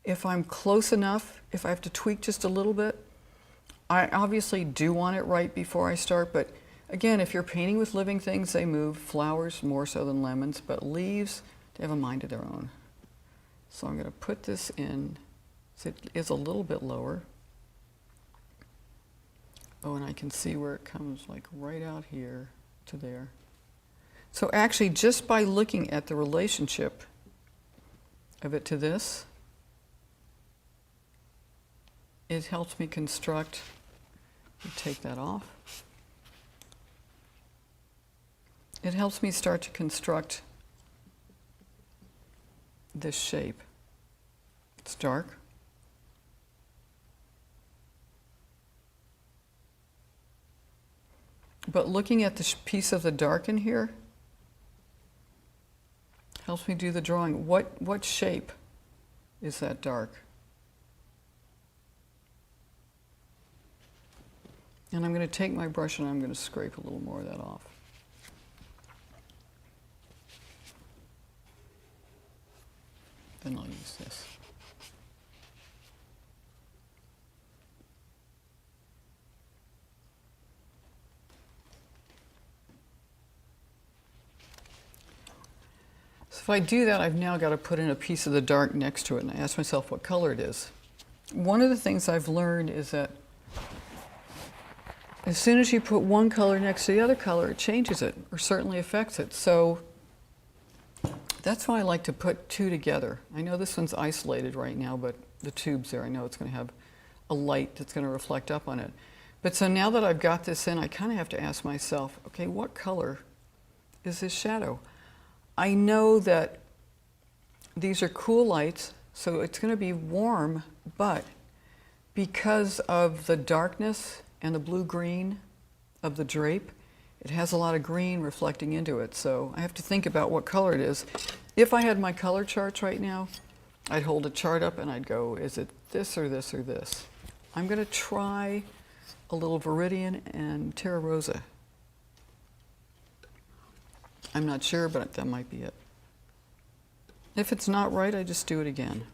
if I'm close enough, if I have to tweak just a little bit, I obviously do want it right before I start, but again, if you're painting with living things, they move. Flowers more so than lemons, but leaves, they have a mind of their own. So I'm going to put this in, so it is a little bit lower. Oh, and I can see where it comes like right out here to there. So actually, just by looking at the relationship of it to this, it helps me construct, take that off. It helps me start to construct this shape. It's dark. But looking at this piece of the dark in here helps me do the drawing. What shape is that dark? And I'm going to take my brush and I'm going to scrape a little more of that off. Then I'll use this. So if I do that, I've now got to put in a piece of the dark next to it, and I ask myself what color it is. One of the things I've learned is that as soon as you put one color next to the other color, it changes it, or certainly affects it. So that's why I like to put two together. I know this one's isolated right now, but the tube's there. I know it's going to have a light that's going to reflect up on it. But so now that I've got this in, I kind of have to ask myself, okay, what color is this shadow? I know that these are cool lights, so it's going to be warm, but because of the darkness and the blue-green of the drape, it has a lot of green reflecting into it, so I have to think about what color it is. If I had my color charts right now, I'd hold a chart up and I'd go, is it this or this or this? I'm going to try a little Viridian and Terra Rosa. I'm not sure, but that might be it. If it's not right, I just do it again.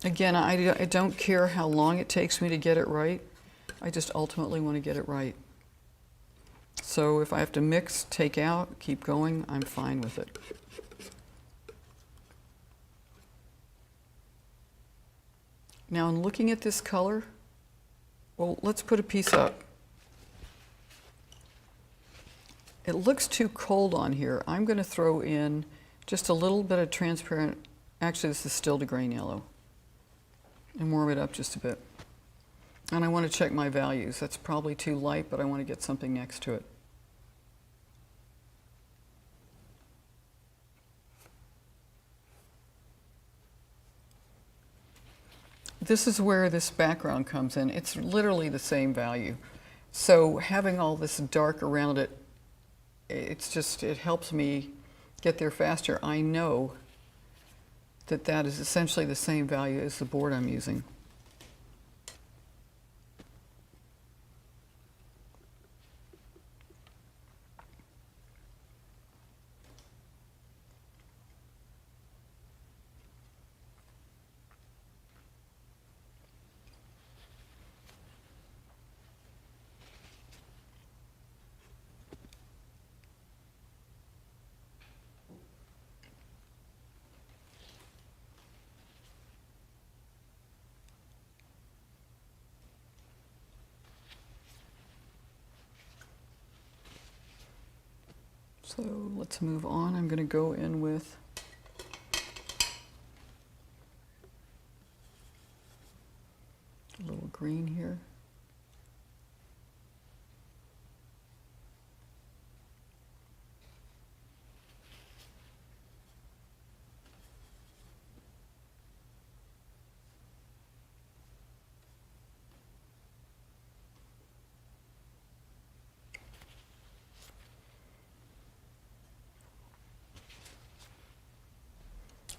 Again, I don't care how long it takes me to get it right. I just ultimately want to get it right. So if I have to mix, take out, keep going, I'm fine with it. Now, in looking at this color, well, let's put a piece up. It looks too cold on here. I'm going to throw in just a little bit of transparent, actually this is still the grain yellow, and warm it up just a bit. And I want to check my values. That's probably too light, but I want to get something next to it. This is where this background comes in. It's literally the same value. So having all this dark around it, it helps me get there faster. I know that that is essentially the same value as the board I'm using. So let's move on. I'm going to go in with green here.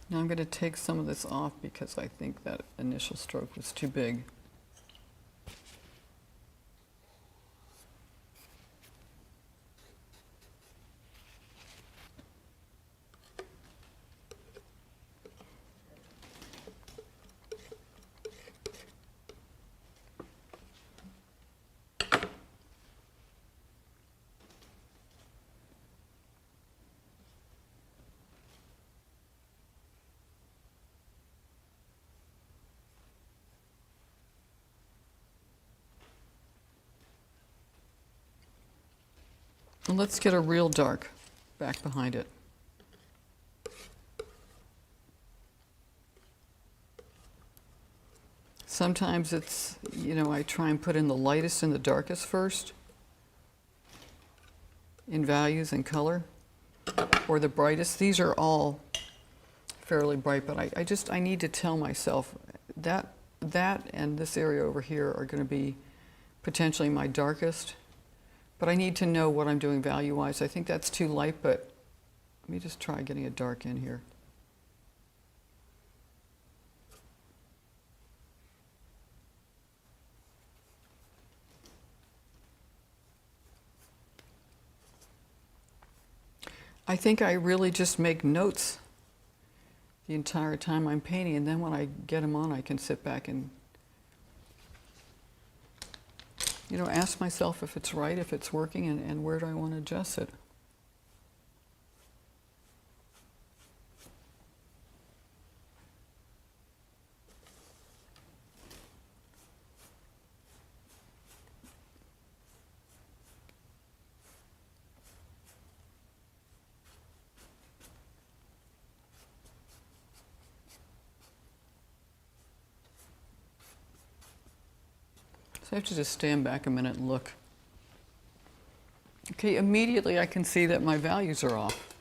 Now I'm going to take some of this off because I think that initial stroke was too big. And let's get a real dark back behind it. Sometimes it's, I try and put in the lightest and the darkest first in values and color, or the brightest. These are all fairly bright, but I need to tell myself that and this area over here are going to be potentially my darkest. But I need to know what I'm doing value-wise. I think that's too light, but let me just try getting a dark in here. I think I really just make notes the entire time I'm painting, and then when I get them on, I can sit back and ask myself if it's right, if it's working, and where do I want to adjust it. So I have to just stand back a minute and look. Okay, immediately I can see that my values are off.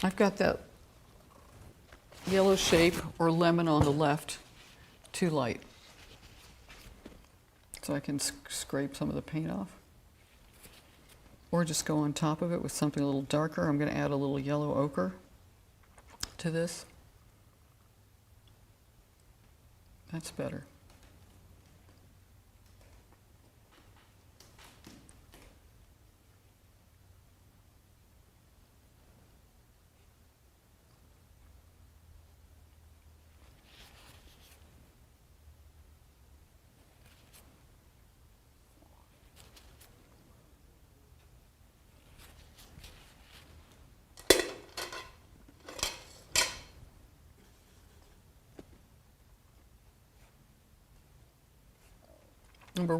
I've got that yellow shape or lemon on the left too light. So I can scrape some of the paint off. Or just go on top of it with something a little darker. I'm going to add a little yellow ochre to this. That's better. But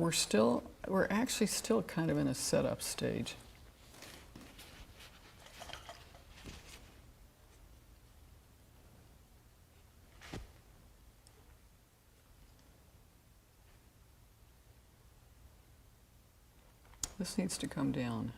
we're actually still kind of in a setup stage. This needs to come down.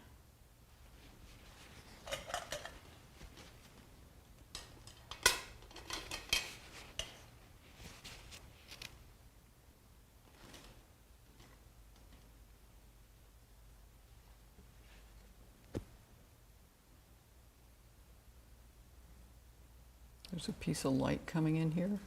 There's a piece of light coming in here.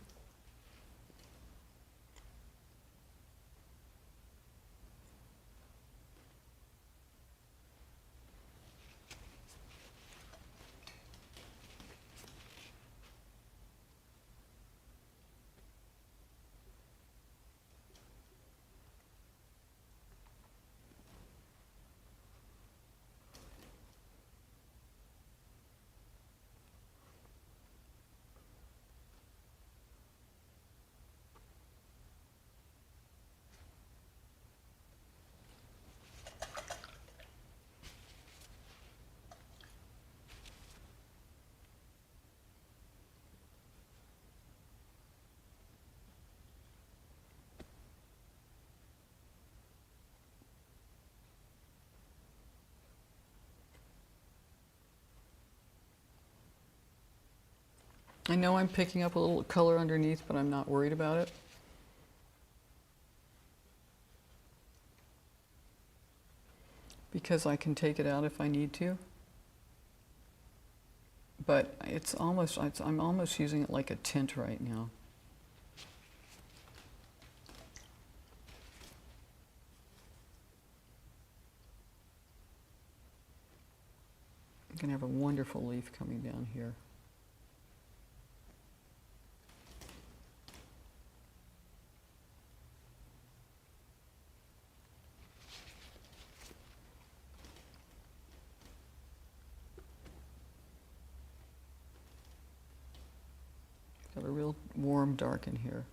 I know I'm picking up a little color underneath, but I'm not worried about it. Because I can take it out if I need to. But I'm almost using it like a tint right now. I'm going to have a wonderful leaf coming down here. Got a real warm dark in here.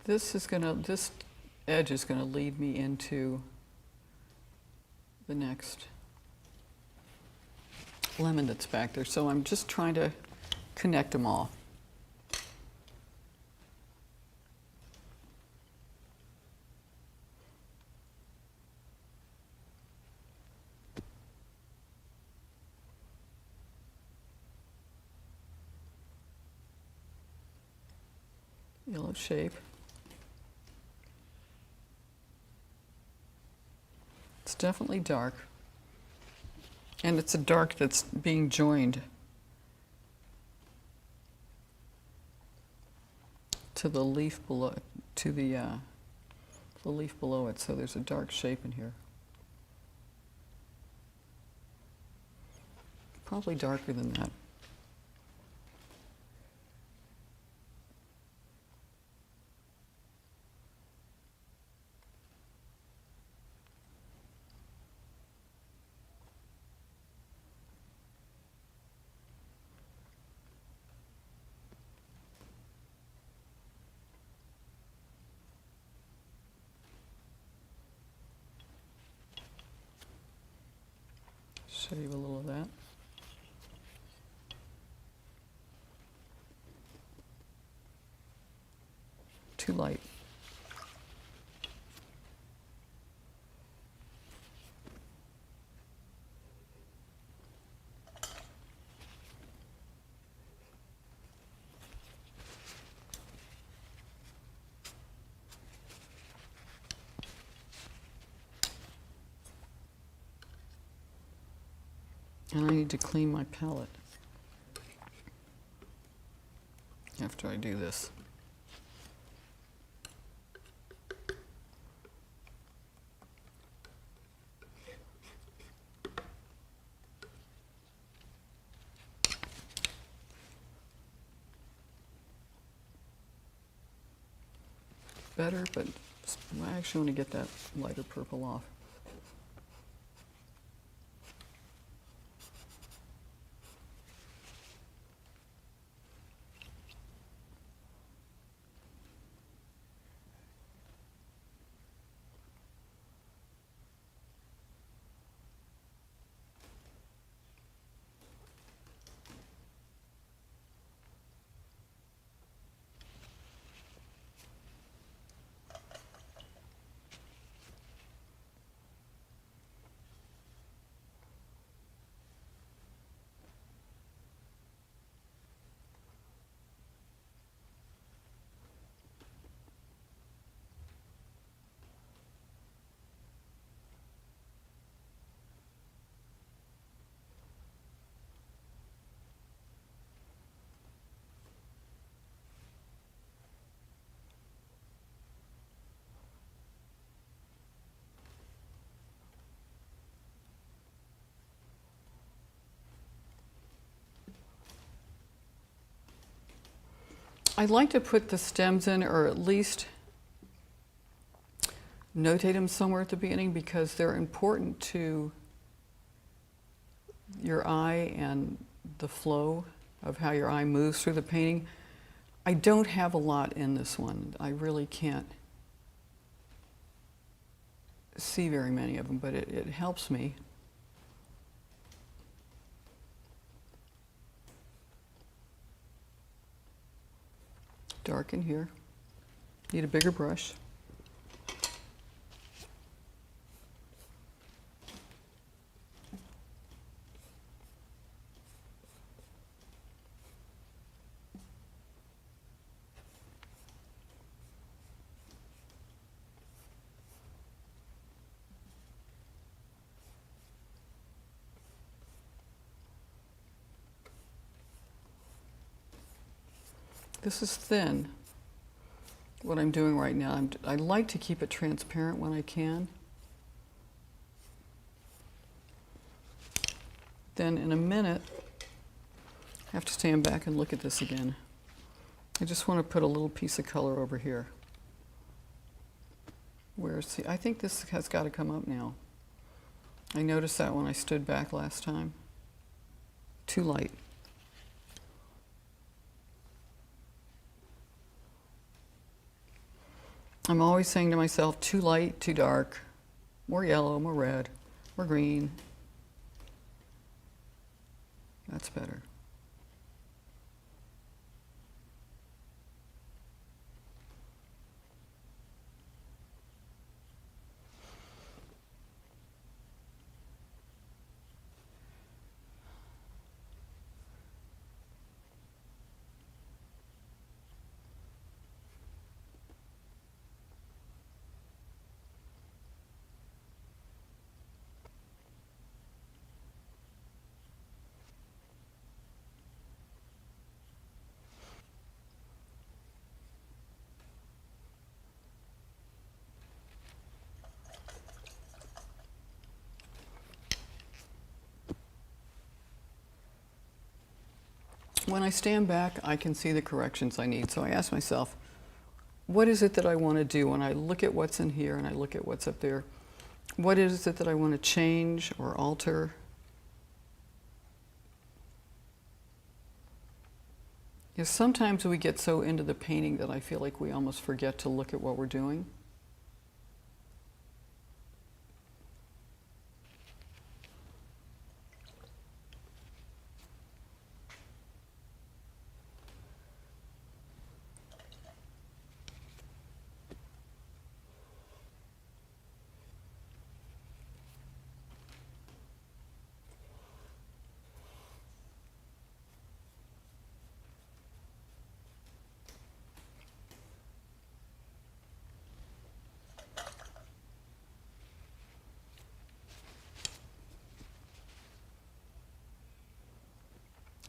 This edge is gonna lead me into the next lemon that's back there. So I'm just trying to connect them all. Yellow shape. It's definitely dark. And it's a dark that's being joined to the leaf below, to the leaf below it. So there's a dark shape in here. Probably darker than that. Shave a little of that. Too light. And I need to clean my palette after I do this. Better, but I actually want to get that lighter purple off. I'd like to put the stems in, or at least notate them somewhere at the beginning, because they're important to your eye and the flow of how your eye moves through the painting. I don't have a lot in this one. I really can't see very many of them, but it helps me. Darken here. Need a bigger brush. This is thin, what I'm doing right now. I like to keep it transparent when I can. Then in a minute, I have to stand back and look at this again. I just want to put a little piece of color over here. See, I think this has got to come up now. I noticed that when I stood back last time. Too light. I'm always saying to myself, too light, too dark, more yellow, more red, more green. That's better. When I stand back, I can see the corrections I need. So I ask myself, what is it that I want to do? When I look at what's in here and I look at what's up there, what is it that I want to change or alter? Because sometimes we get so into the painting that I feel like we almost forget to look at what we're doing.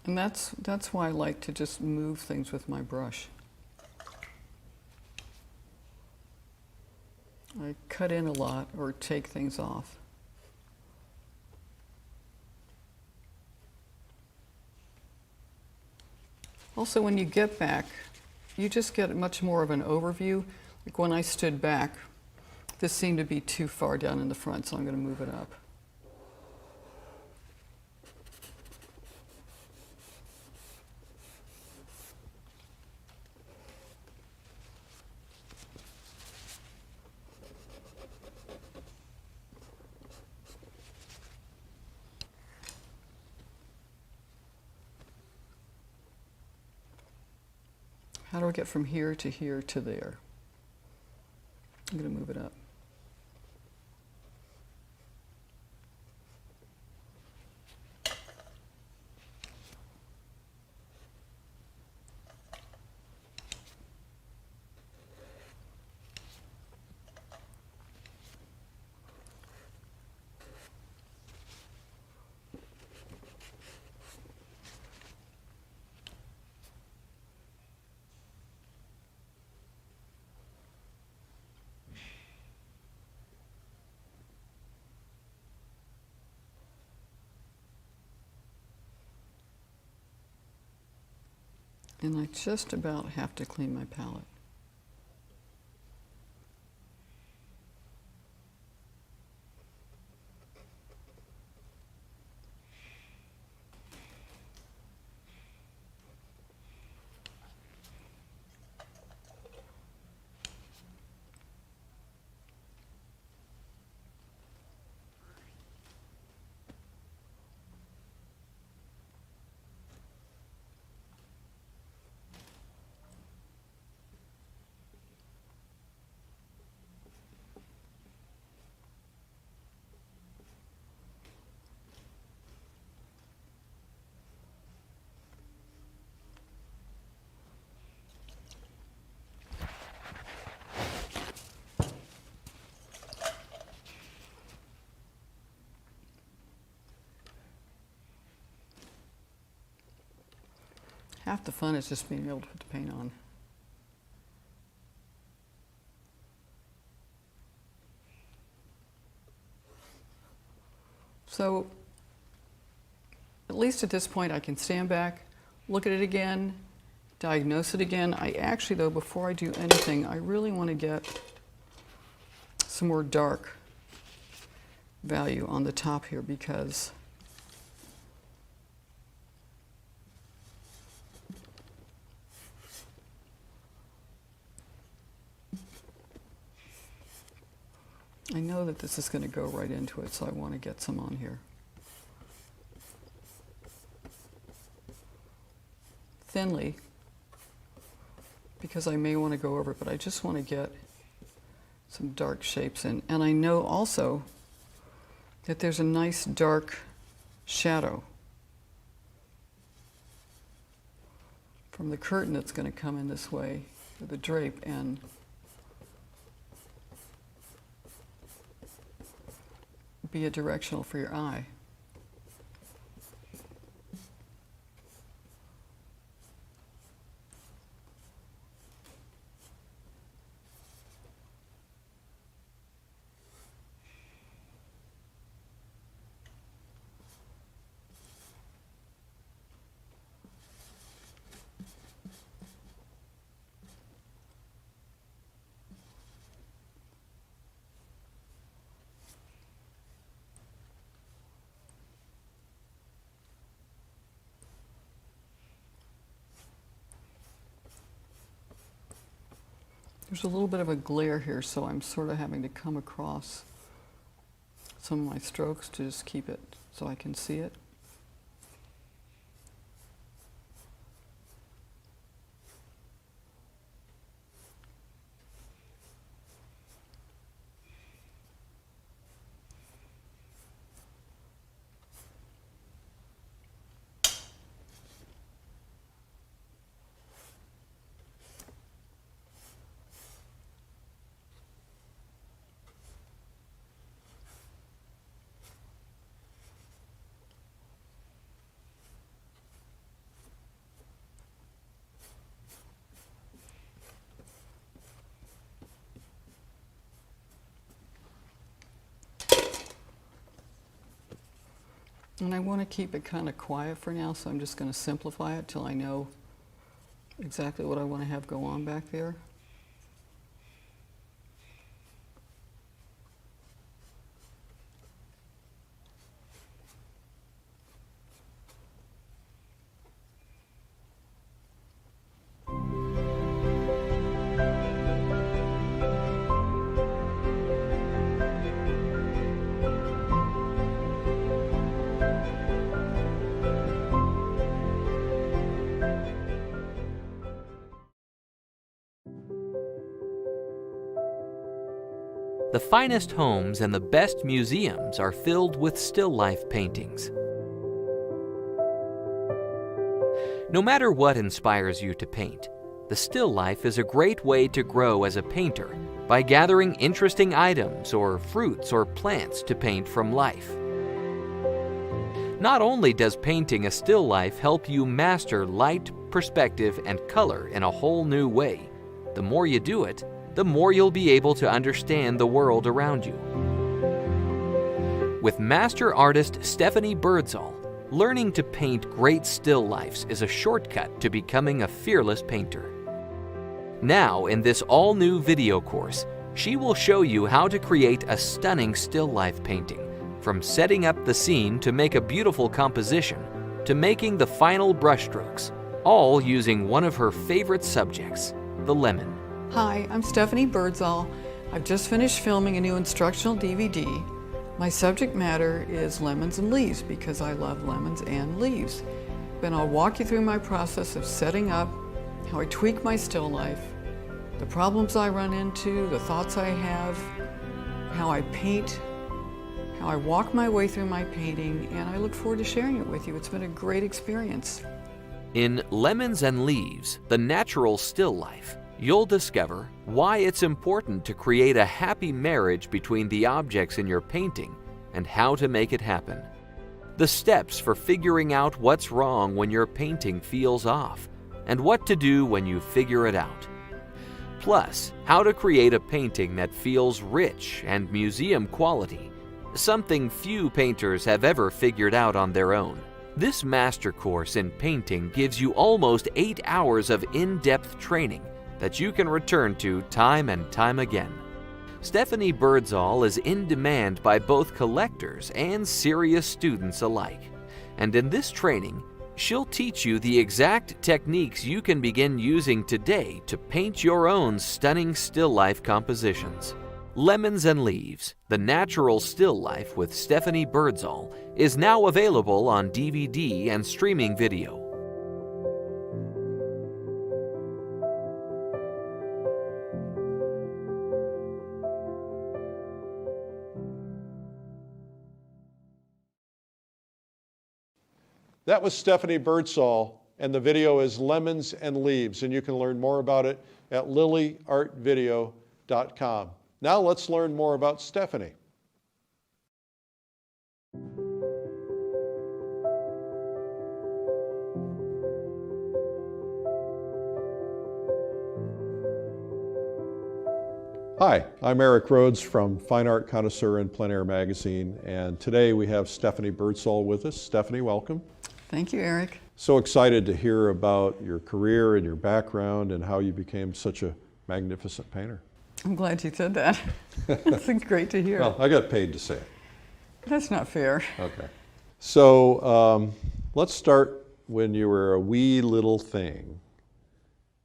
And that's why I like to just move things with my brush. I cut in a lot or take things off. Also, when you get back, you just get much more of an overview. Like when I stood back, this seemed to be too far down in the front, so I'm going to move it up. How do I get from here to there? I'm going to move it up. And I just about have to clean my palette. Half the fun is just being able to put the paint on. So, at least at this point, I can stand back, look at it again, diagnose it again. I actually, though, before I do anything, I really want to get some more dark value on the top here, because I know that this is going to go right into it, so I want to get some on here. Thinly, because I may want to go over it, but I just want to get some dark shapes in. And I know also that there's a nice dark shadow from the curtain that's going to come in this way, or the drape, and be a directional for your eye. There's a little bit of a glare here, so I'm sort of having to come across some of my strokes to just keep it so I can see it. And I want to keep it kind of quiet for now, so I'm just going to simplify it till I know exactly what I want to have go on back there. The finest homes and the best museums are filled with still life paintings. No matter what inspires you to paint, the still life is a great way to grow as a painter by gathering interesting items or fruits or plants to paint from life. Not only does painting a still life help you master light, perspective, and color in a whole new way, the more you do it, the more you'll be able to understand the world around you. With master artist Stephanie Birdsall, Learning to paint great still lifes is a shortcut to becoming a fearless painter. Now, in this all-new video course, she will show you how to create a stunning still life painting, from setting up the scene to make a beautiful composition, to making the final brushstrokes, all using one of her favorite subjects, the lemon. Hi, I'm Stephanie Birdsall. I've just finished filming a new instructional DVD. My subject matter is lemons and leaves because I love lemons and leaves. Then I'll walk you through my process of setting up, how I tweak my still life, the problems I run into, the thoughts I have, how I paint, how I walk my way through my painting, and I look forward to sharing it with you. It's been a great experience. In Lemons and Leaves, the natural still life, you'll discover why it's important to create a happy marriage between the objects in your painting and how to make it happen. The steps for figuring out what's wrong when your painting feels off and what to do when you figure it out. Plus, how to create a painting that feels rich and museum quality, something few painters have ever figured out on their own. This master course in painting gives you almost 8 hours of in-depth training that you can return to time and time again. Stephanie Birdsall is in demand by both collectors and serious students alike. And in this training, she'll teach you the exact techniques you can begin using today to paint your own stunning still life compositions. Lemons and Leaves, The Natural Still Life with Stephanie Birdsall is now available on DVD and streaming video. That was Stephanie Birdsall, and the video is Lemons and Leaves, and you can learn more about it at lilyartvideo.com. Now let's learn more about Stephanie. Hi, I'm Eric Rhodes from Fine Art Connoisseur and Plein Air magazine, and today we have Stephanie Birdsall with us. Stephanie, welcome. Thank you, Eric. So excited to hear about your career and your background and how you became such a magnificent painter. I'm glad you said that. That's great to hear. Well, I got paid to say it. That's not fair. Okay. So let's start when you were a wee little thing.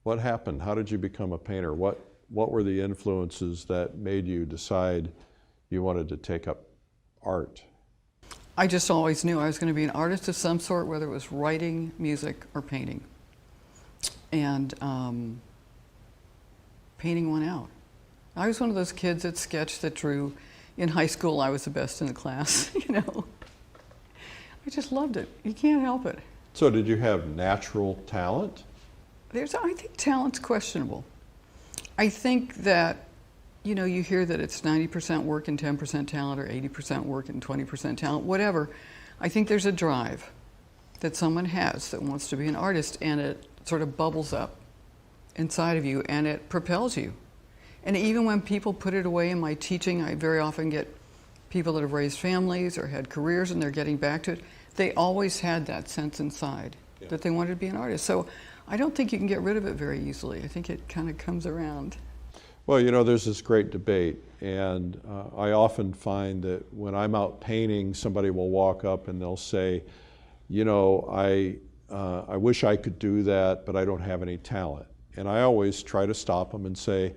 What happened? How did you become a painter? What were the influences that made you decide you wanted to take up art? I just always knew I was going to be an artist of some sort, whether it was writing, music, or painting. And painting won out. I was one of those kids that sketched, that drew. In high school, I was the best in the class, you know. I just loved it. You can't help it. So did you have natural talent? I think talent's questionable. I think that, you know, you hear that it's 90% work and 10% talent, or 80% work and 20% talent, whatever. I think there's a drive that someone has that wants to be an artist, and it sort of bubbles up inside of you and it propels you. And even when people put it away in my teaching, I very often get people that have raised families or had careers and they're getting back to it. They always had that sense inside that they wanted to be an artist. So I don't think you can get rid of it very easily. I think it kind of comes around. Well, you know, there's this great debate, and I often find that when I'm out painting, somebody will walk up and they'll say, you know, I wish I could do that, but I don't have any talent. And I always try to stop them and say,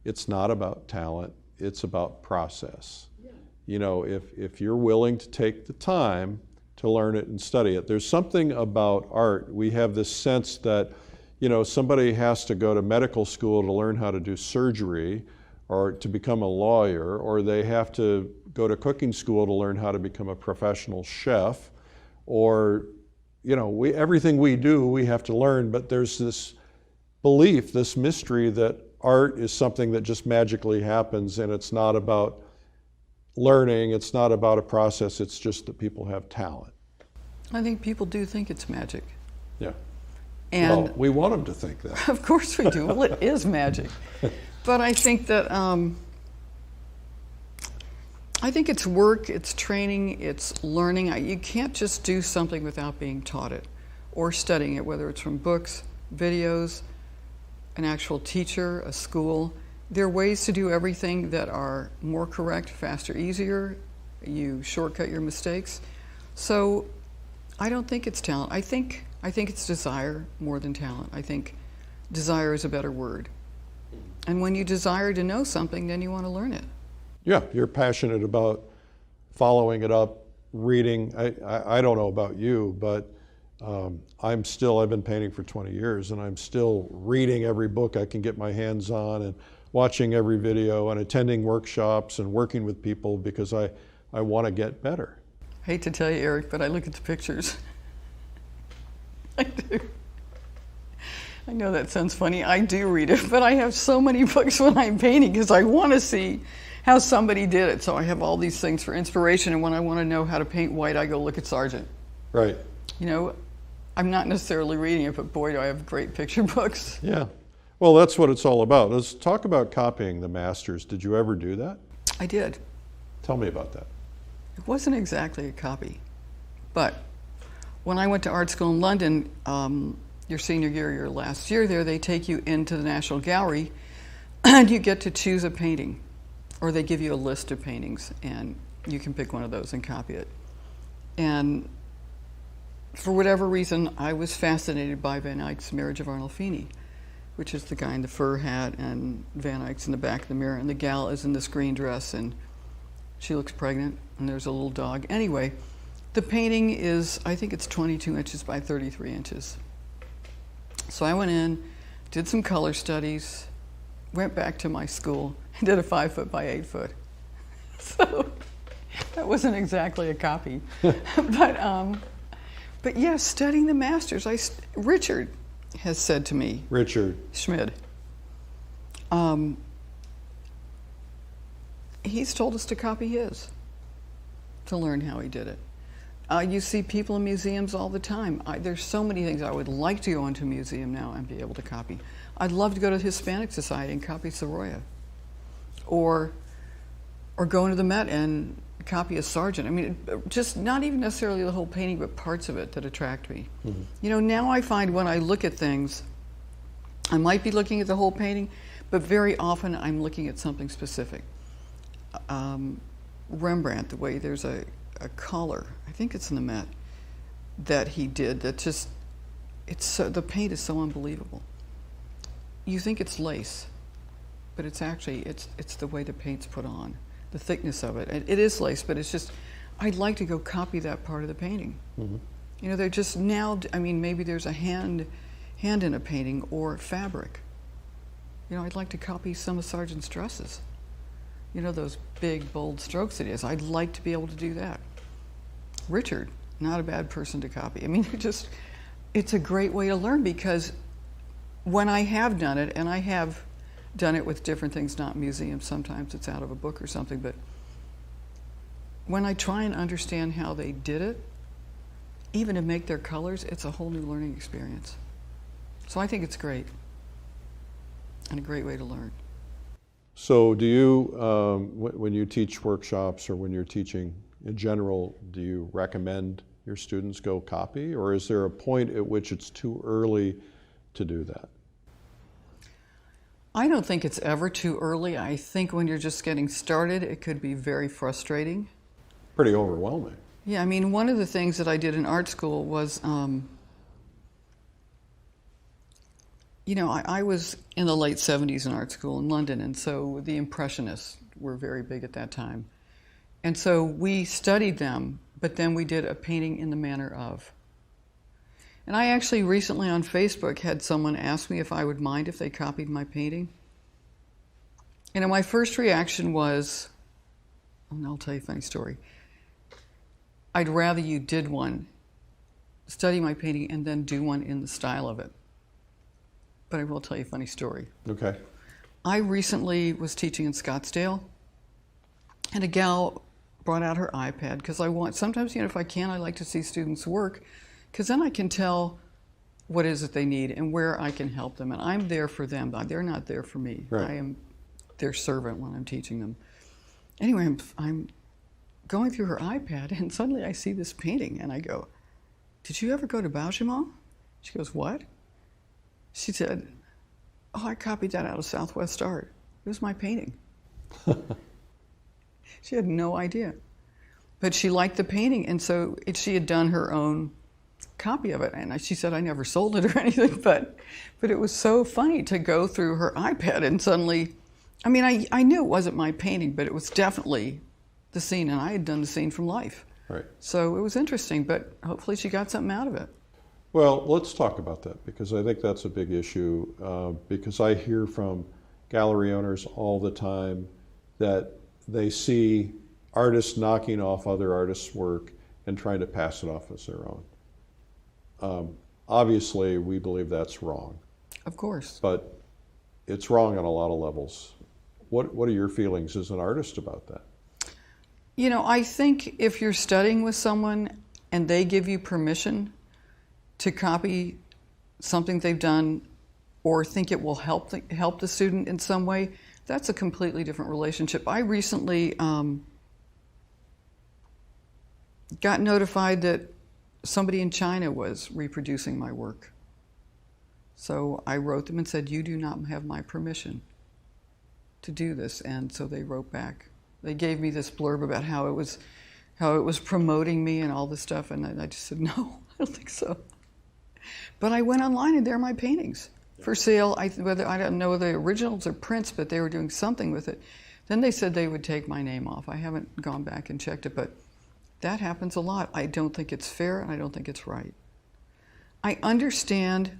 it's not about talent, it's about process. Yeah. You know, if you're willing to take the time to learn it and study it. There's something about art. We have this sense that, you know, somebody has to go to medical school to learn how to do surgery or to become a lawyer, or they have to go to cooking school to learn how to become a professional chef, or, you know, everything we do, we have to learn, but there's this belief, this mystery that art is something that just magically happens, and it's not about learning, it's not about a process, it's just that people have talent. I think people do think it's magic. Yeah. And well, we want them to think that. Of course we do. Well, it is magic. But I think that, I I think it's work, it's training, it's learning. You can't just do something without being taught it or studying it, whether it's from books, videos, an actual teacher, a school. There are ways to do everything that are more correct, faster, easier. You shortcut your mistakes. So I don't think it's talent. I think it's desire more than talent. I think desire is a better word. And when you desire to know something, then you want to learn it. Yeah, you're passionate about following it up, reading. I don't know about you, but I've been painting for 20 years, and I'm still reading every book I can get my hands on and watching every video and attending workshops and working with people because I want to get better. Hate to tell you, Eric, but I look at the pictures. I do. I know that sounds funny. I do read it, but I have so many books when I'm painting because I want to see how somebody did it. So I have all these things for inspiration, and when I want to know how to paint white, I go look at Sargent. Right. You know, I'm not necessarily reading it, but boy, do I have great picture books. Yeah. Well, that's what it's all about. Let's talk about copying the masters. Did you ever do that? I did. Tell me about that. It wasn't exactly a copy, but when I went to art school in London, your senior year, your last year there, they take you into the National Gallery and you get to choose a painting, or they give you a list of paintings and you can pick one of those and copy it. And for whatever reason, I was fascinated by Van Eyck's Marriage of Arnolfini, which is the guy in the fur hat and Van Eyck's in the back of the mirror and the gal is in this green dress and she looks pregnant and there's a little dog. Anyway, the painting is, I think it's 22 inches by 33 inches. So I went in, did some color studies, went back to my school, and did a 5 foot by 8 foot. So that wasn't exactly a copy. But yeah, studying the masters. Richard has said to me. Richard. Schmid. He's told us to copy his, to learn how he did it. You see people in museums all the time. There's so many things I would like to go into a museum now and be able to copy. I'd love to go to the Hispanic Society and copy Sorolla. Or go into the Met and copy a Sargent. I mean, just not even necessarily the whole painting, but parts of it that attract me. Mm-hmm. You know, now I find when I look at things, I might be looking at the whole painting, but very often I'm looking at something specific. Rembrandt, the way there's a collar, I think it's in the Met, that he did that just, the paint is so unbelievable. You think it's lace, but it's actually, it's the way the paint's put on, the thickness of it. It is lace, but it's just, I'd like to go copy that part of the painting. Mm-hmm. You know, they're just now, I mean, maybe there's a hand in a painting or fabric. You know, I'd like to copy some of Sargent's dresses. You know, those big, bold strokes it is. I'd like to be able to do that. Richard, not a bad person to copy. I mean, it's a great way to learn because when I have done it, and I have done it with different things, not museums, sometimes it's out of a book or something, but when I try and understand how they did it, even to make their colors, it's a whole new learning experience. So I think it's great and a great way to learn. So do you, when you teach workshops or when you're teaching in general, do you recommend your students go copy, or is there a point at which it's too early to do that? I don't think it's ever too early. I think when you're just getting started, it could be very frustrating. Pretty overwhelming. Yeah, I mean, one of the things that I did in art school was, you know, I was in the late 70s in art school in London, and so the Impressionists were very big at that time. And so we studied them, but then we did a painting in the manner of. And I actually recently on Facebook had someone ask me if I would mind if they copied my painting. And my first reaction was, and I'll tell you a funny story, I'd rather you did one, study my painting, and then do one in the style of it. But I will tell you a funny story. Okay. I recently was teaching in Scottsdale, and a gal brought out her iPad, because sometimes, you know, if I can, I like to see students work, because then I can tell what it is that they need and where I can help them. And I'm there for them. They're not there for me. Right. I am their servant when I'm teaching them. Anyway, I'm going through her iPad, and suddenly I see this painting, and I go, "Did you ever go to Bauschemont?" She goes, "What?" She said, "Oh, I copied that out of Southwest Art. It was my painting." She had no idea. But she liked the painting, and so she had done her own copy of it. And she said, "I never sold it or anything," but it was so funny to go through her iPad and suddenly, I mean, I knew it wasn't my painting, but it was definitely the scene, and I had done the scene from life. Right. So it was interesting, but hopefully she got something out of it. Well, let's talk about that, because I think that's a big issue, because I hear from gallery owners all the time that they see artists knocking off other artists' work and trying to pass it off as their own. Obviously, we believe that's wrong. Of course. But it's wrong on a lot of levels. What are your feelings as an artist about that? You know, I think if you're studying with someone and they give you permission to copy something they've done or think it will help the student in some way, that's a completely different relationship. I recently got notified that somebody in China was reproducing my work. So I wrote them and said, "You do not have my permission to do this." And so they wrote back. They gave me this blurb about how it was promoting me and all this stuff, and I just said, "No, I don't think so." But I went online, and there are my paintings for sale. I don't know whether they're originals or prints, but they were doing something with it. Then they said they would take my name off. I haven't gone back and checked it, but that happens a lot. I don't think it's fair, and I don't think it's right. I understand,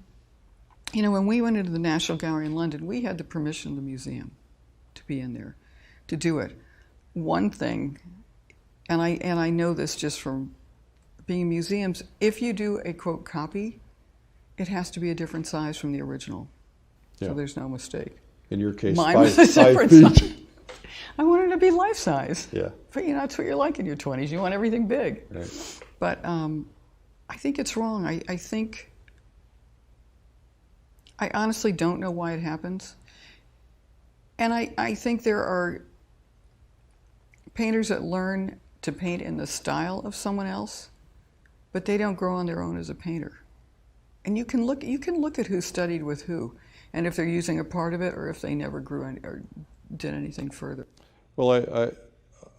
you know, when we went into the National Gallery in London, we had the permission of the museum to be in there, to do it. One thing, and I know this just from being in museums, if you do a, quote, copy, it has to be a different size from the original. Yeah. So there's no mistake. In your case, Mine five was a different feet. size. I wanted it to be life size. Yeah. But you know, that's what you're like in your 20s. You want everything big. Right. But I think it's wrong. I think, I honestly don't know why it happens. And I think there are painters that learn to paint in the style of someone else, but they don't grow on their own as a painter. And you can look at who studied with who, and if they're using a part of it, or if they never grew or did anything further. Well,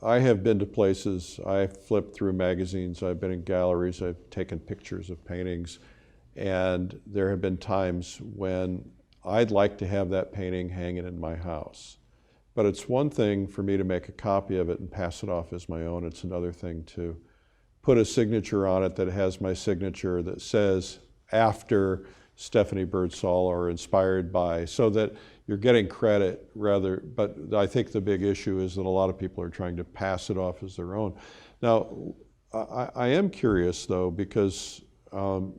I have been to places, I've flipped through magazines, I've been in galleries, I've taken pictures of paintings, and there have been times when I'd like to have that painting hanging in my house. But it's one thing for me to make a copy of it and pass it off as my own. It's another thing to put a signature on it that has my signature that says after Stephanie Birdsall or inspired by, so that you're getting credit rather. But I think the big issue is that a lot of people are trying to pass it off as their own. Now, I am curious though, because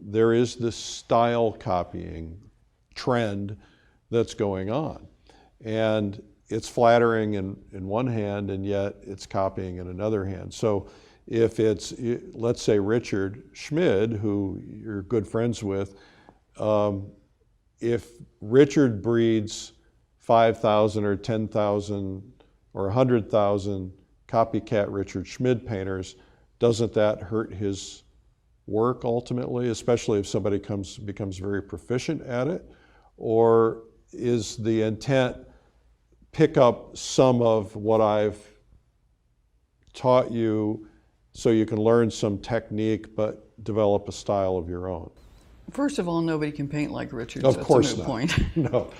there is this style copying trend that's going on. And it's flattering in one hand, and yet it's copying in another hand. So if it's, let's say, Richard Schmid, who you're good friends with, if Richard breeds 5,000 or 10,000 or 100,000 copycat Richard Schmid painters, doesn't that hurt his work ultimately, especially if somebody becomes very proficient at it? Or is the intent pick up some of what I've taught you so you can learn some technique but develop a style of your own? First of all, nobody can paint like Richard. Of course that's a moot not. point. No.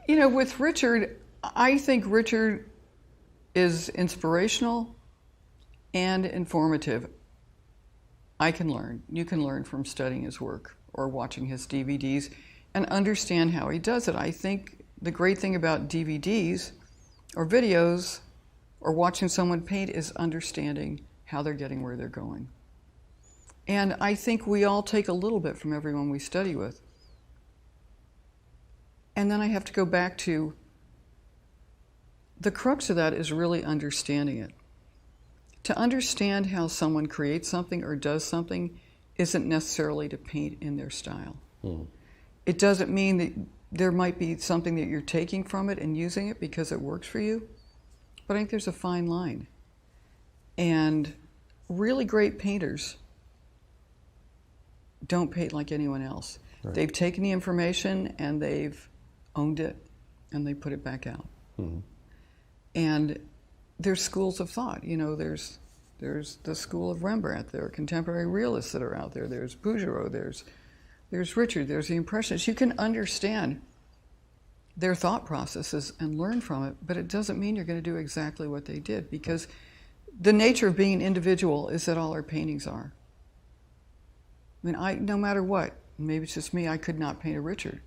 You know, with Richard, I think Richard is inspirational and informative. I can learn. You can learn from studying his work or watching his DVDs and understand how he does it. I think the great thing about DVDs or videos or watching someone paint is understanding how they're getting where they're going. And I think we all take a little bit from everyone we study with. And then I have to go back to the crux of that is really understanding it. To understand how someone creates something or does something isn't necessarily to paint in their style. It doesn't mean that there might be something that you're taking from it and using it because it works for you, but I think there's a fine line. And really great painters don't paint like anyone else. Right. They've taken the information and they've owned it and they put it back out. Mm-hmm. And there's schools of thought. You know, there's the school of Rembrandt. There are contemporary realists that are out there. There's Bouguereau. There's Richard. There's the Impressionists. You can understand their thought processes and learn from it, but it doesn't mean you're going to do exactly what they did, because the nature of being an individual is that all our paintings are. I mean, no matter what, maybe it's just me, I could not paint a Richard.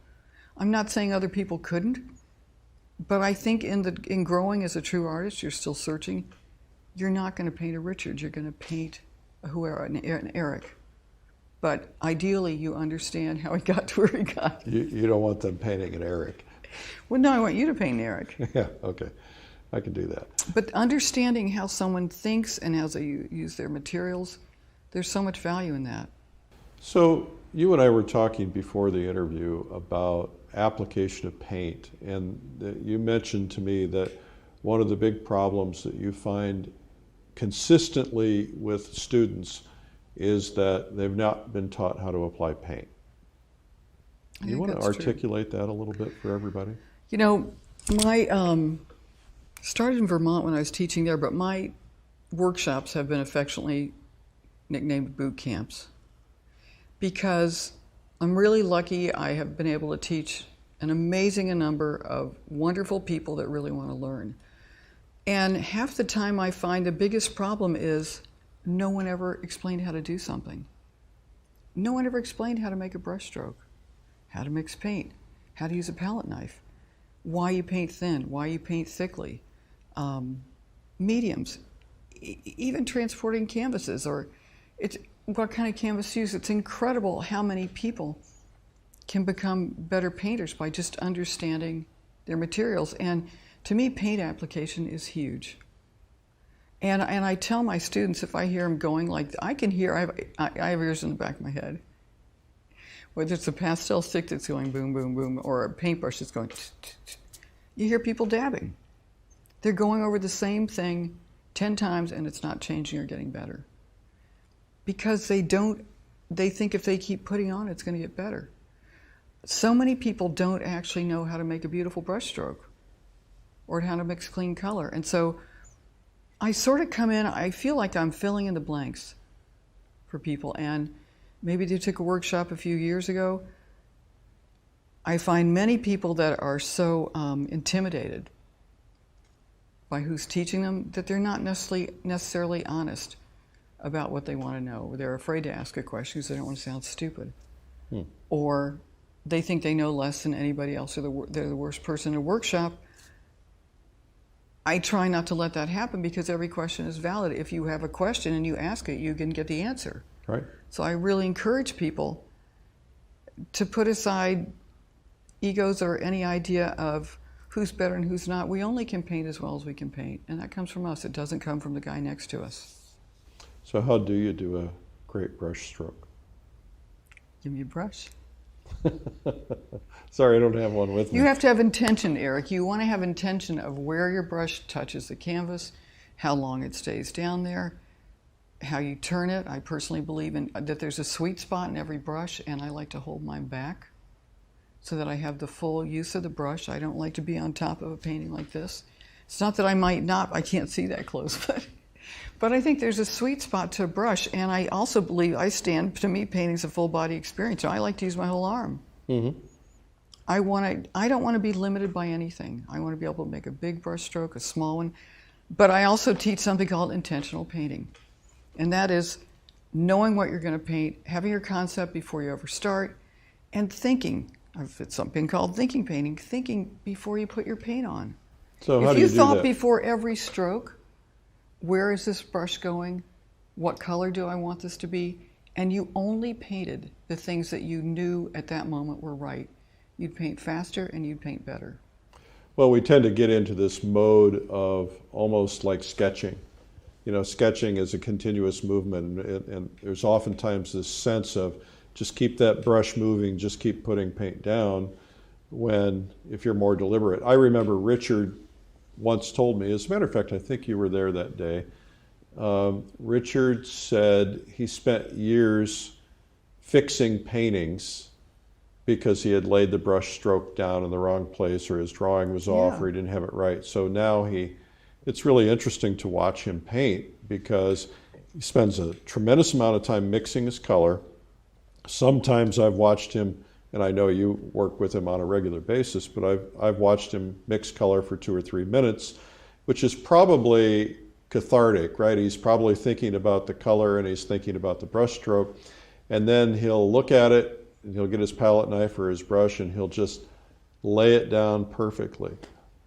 I'm not saying other people couldn't, but I think in growing as a true artist, you're still searching. You're not going to paint a Richard. You're going to paint an Eric. But ideally, you understand how he got to where he got. You don't want them painting an Eric. Well, no, I want you to paint Eric. Yeah, okay. I can do that. But understanding how someone thinks and how they use their materials, there's so much value in that. So you and I were talking before the interview about application of paint, and you mentioned to me that one of the big problems that you find consistently with students is that they've not been taught how to apply paint. You want to articulate that a little bit for everybody? You know, my started in Vermont when I was teaching there, but my workshops have been affectionately nicknamed boot camps, because I'm really lucky. I have been able to teach an amazing number of wonderful people that really want to learn. And half the time I find the biggest problem is no one ever explained how to do something. No one ever explained how to make a brush stroke, how to mix paint, how to use a palette knife, why you paint thin, why you paint thickly, mediums, even transporting canvases, or what kind of canvas to use. It's incredible how many people can become better painters by just understanding their materials. And to me, paint application is huge. And I tell my students, if I hear them going like, I can hear, I have ears in the back of my head. Whether it's a pastel stick that's going boom, boom, boom, or a paintbrush that's going, you hear people dabbing. They're going over the same thing 10 times and it's not changing or getting better. Because they think if they keep putting on, it's going to get better. So many people don't actually know how to make a beautiful brush stroke or how to mix clean color. And so I sort of come in, I feel like I'm filling in the blanks for people. And maybe they took a workshop a few years ago. I find many people that are so intimidated by who's teaching them that they're not necessarily honest about what they want to know. They're afraid to ask a question because they don't want to sound stupid. Or they think they know less than anybody else, or they're the worst person in a workshop. I try not to let that happen, because every question is valid. If you have a question and you ask it, you can get the answer. Right. So I really encourage people to put aside egos or any idea of who's better and who's not. We only can paint as well as we can paint, and that comes from us. It doesn't come from the guy next to us. So how do you do a great brush stroke? Give me a brush. Sorry, I don't have one with me. You have to have intention, Eric. You want to have intention of where your brush touches the canvas, how long it stays down there, how you turn it. I personally believe that there's a sweet spot in every brush, and I like to hold mine back so that I have the full use of the brush. I don't like to be on top of a painting like this. It's not that I can't see that close, but I think there's a sweet spot to a brush, and I also believe, to me, painting's a full body experience. So I like to use my whole arm. Mm-hmm. I don't want to be limited by anything. I want to be able to make a big brush stroke, a small one, but I also teach something called intentional painting, and that is knowing what you're going to paint, having your concept before you ever start, and thinking. It's something called thinking painting, thinking before you put your paint on. So how do you do that? If you thought before every stroke, where is this brush going? What color do I want this to be? And you only painted the things that you knew at that moment were right, you'd paint faster and you'd paint better. Well, we tend to get into this mode of almost like sketching. You know, sketching is a continuous movement, and there's oftentimes this sense of just keep that brush moving, just keep putting paint down, when if you're more deliberate. I remember Richard once told me, as a matter of fact, I think you were there that day, Richard said he spent years fixing paintings because he had laid the brush stroke down in the wrong place, or his drawing was off, or he didn't have it right. So now it's really interesting to watch him paint, because he spends a tremendous amount of time mixing his color. Sometimes I've watched him, and I know you work with him on a regular basis, but I've watched him mix color for 2 or 3 minutes, which is probably cathartic, right? He's probably thinking about the color and he's thinking about the brush stroke, and then he'll look at it and he'll get his palette knife or his brush and he'll just lay it down perfectly.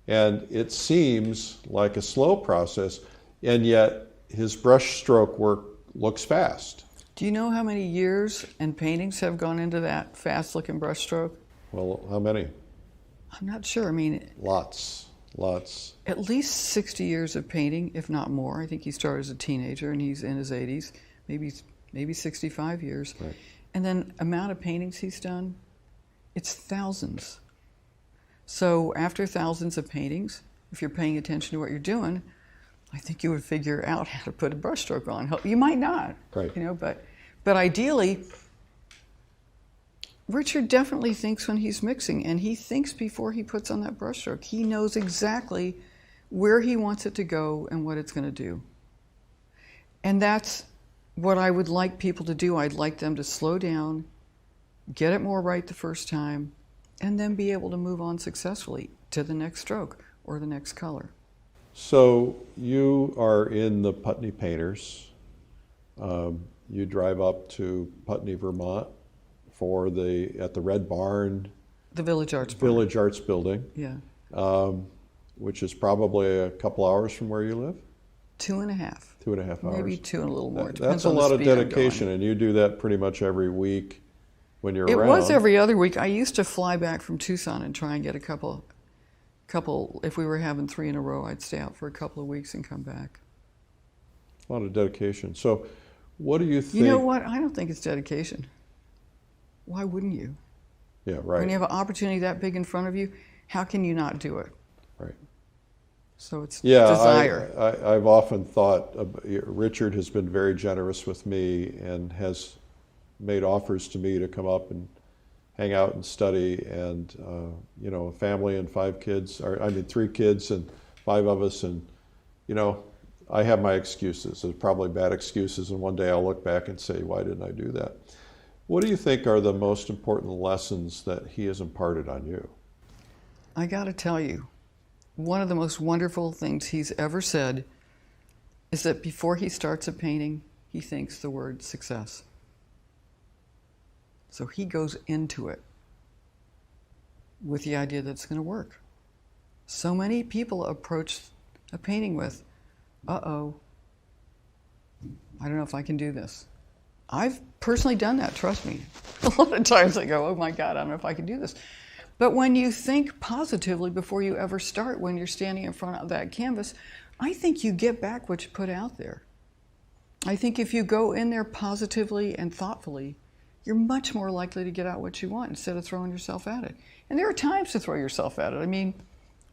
And it seems like a slow process, and yet his brush stroke work looks fast. Do you know how many years and paintings have gone into that fast-looking brush stroke? Well, how many? I'm not sure. I mean, Lots. at least 60 years of painting, if not more. I think he started as a teenager and he's in his 80s, maybe 65 years. Right. And then amount of paintings he's done, it's thousands. So after thousands of paintings, if you're paying attention to what you're doing, I think you would figure out how to put a brushstroke on. You might not, right. But ideally, Richard definitely thinks when he's mixing, and he thinks before he puts on that brushstroke. He knows exactly where he wants it to go and what it's going to do. And that's what I would like people to do. I'd like them to slow down, get it more right the first time, and then be able to move on successfully to the next stroke or the next color. So you are in the Putney Painters. You drive up to Putney, Vermont at the Red Barn. The Village Arts Barn. Village Arts Building. Yeah. Which is probably a couple hours from where you live? 2.5. 2.5 hours. Maybe 2 and a little more. That's a lot of dedication, and you do that pretty much every week when you're around. It was every other week. I used to fly back from Tucson and try and get a couple, if we were having 3 in a row, I'd stay out for a couple of weeks and come back. A lot of dedication. So what do you think? You know what? I don't think it's dedication. Why wouldn't you? Yeah, right. When you have an opportunity that big in front of you, how can you not do it? Right. So it's desire. desire. I've often thought, Richard has been very generous with me and has made offers to me to come up and hang out and study, and a family and 3 kids and 5 of us, and I have my excuses. There's probably bad excuses, and one day I'll look back and say, why didn't I do that? What do you think are the most important lessons that he has imparted on you? I got to tell you, one of the most wonderful things he's ever said is that before he starts a painting, he thinks the word success. So he goes into it with the idea that it's going to work. So many people approach a painting with, uh-oh, I don't know if I can do this. I've personally done that, trust me. A lot of times I go, oh my God, I don't know if I can do this. But when you think positively before you ever start, when you're standing in front of that canvas, I think you get back what you put out there. I think if you go in there positively and thoughtfully, you're much more likely to get out what you want instead of throwing yourself at it. And there are times to throw yourself at it. I mean,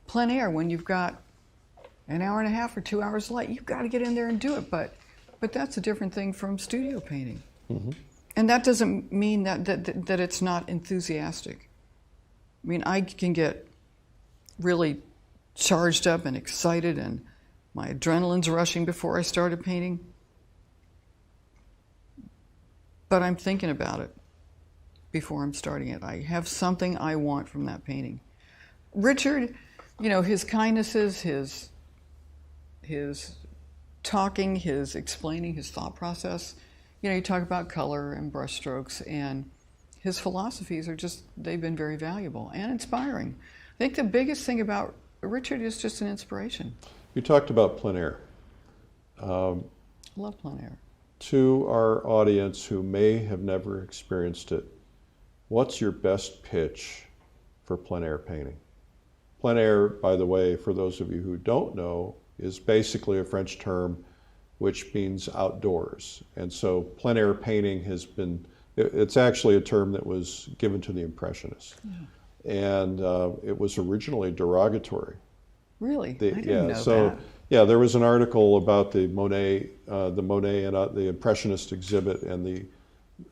plein air, when you've got an hour and a half or 2 hours light, you've got to get in there and do it. But that's a different thing from studio painting. Mm-hmm. And that doesn't mean that it's not enthusiastic. I mean, I can get really charged up and excited, and my adrenaline's rushing before I start a painting. But I'm thinking about it before I'm starting it. I have something I want from that painting. Richard, his kindnesses, his talking, his explaining, his thought process. You talk about color and brush strokes, and his philosophies they've been very valuable and inspiring. I think the biggest thing about Richard is just an inspiration. You talked about plein air. Love plein air. To our audience who may have never experienced it, what's your best pitch for plein air painting? Plein air, by the way, for those of you who don't know, is basically a French term which means outdoors. And so plein air painting it's actually a term that was given to the Impressionists. Yeah. And it was originally derogatory. Really? I didn't know that. Yeah, there was an article about the Monet and the Impressionist exhibit, and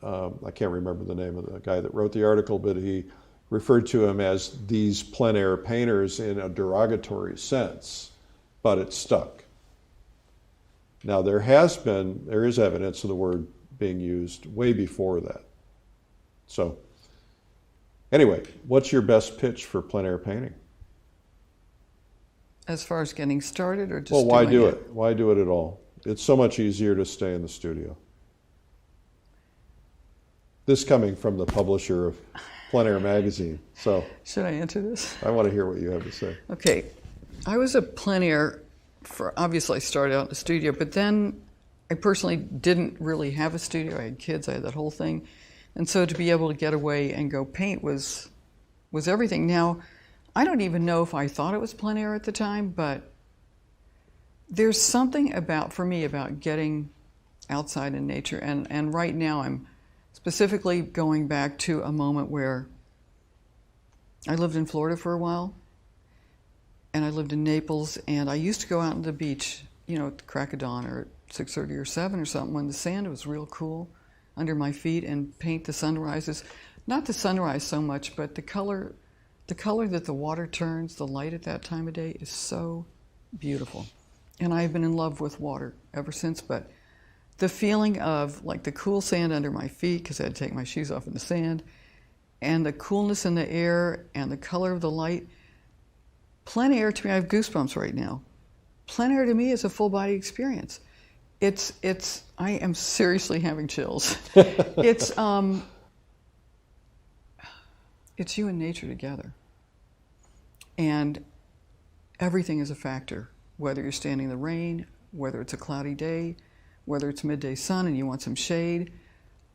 I can't remember the name of the guy that wrote the article, but he referred to him as these plein air painters in a derogatory sense, but it stuck. Now there is evidence of the word being used way before that. So anyway, what's your best pitch for plein air painting? As far as getting started or just Well, why doing do it? Why do it at all? It's so much easier to stay in the studio. This coming from the publisher of Plein Air magazine. So Should I answer this? I want to hear what you have to say. Okay. I was a plein air obviously I started out in the studio, but then I personally didn't really have a studio. I had kids, I had that whole thing. And so to be able to get away and go paint was everything. Now, I don't even know if I thought it was plein air at the time, but there's something for me about getting outside in nature. And right now I'm specifically going back to a moment where I lived in Florida for a while, and I lived in Naples, and I used to go out on the beach, at the crack of dawn or at 6:30 or 7 or something when the sand was real cool under my feet and paint the sunrises. Not the sunrise so much, but the color that the water turns, the light at that time of day is so beautiful. And I've been in love with water ever since, but the feeling of like the cool sand under my feet, because I had to take my shoes off in the sand, and the coolness in the air and the color of the light, plein air to me, I have goosebumps right now. Plein air to me is a full body experience. I am seriously having chills. It's you and nature together. And everything is a factor, whether you're standing in the rain, whether it's a cloudy day, whether it's midday sun and you want some shade.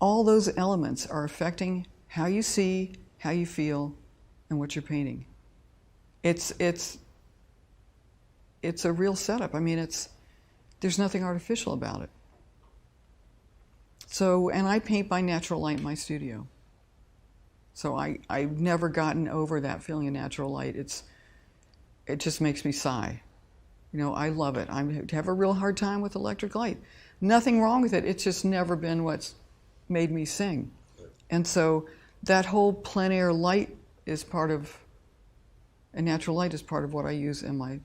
All those elements are affecting how you see, how you feel, and what you're painting. It's a real setup. I mean, there's nothing artificial about it. So, and I paint by natural light in my studio. So I've never gotten over that feeling of natural light. It just makes me sigh. I love it. I have a real hard time with electric light. Nothing wrong with it. It's just never been what's made me sing. And so that whole plein air light and natural light is part of what I use in my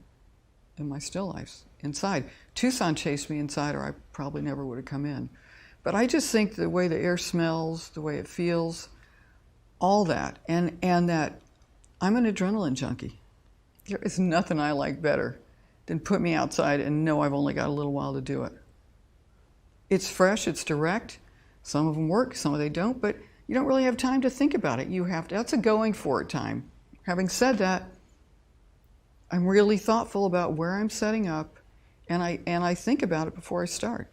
still lifes inside. Tucson chased me inside, or I probably never would have come in. But I just think the way the air smells, the way it feels, all that, and that I'm an adrenaline junkie. There is nothing I like better than put me outside and know I've only got a little while to do it. It's fresh, it's direct. Some of them work, some of them don't, but you don't really have time to think about it. That's a going for it time. Having said that, I'm really thoughtful about where I'm setting up, and I think about it before I start.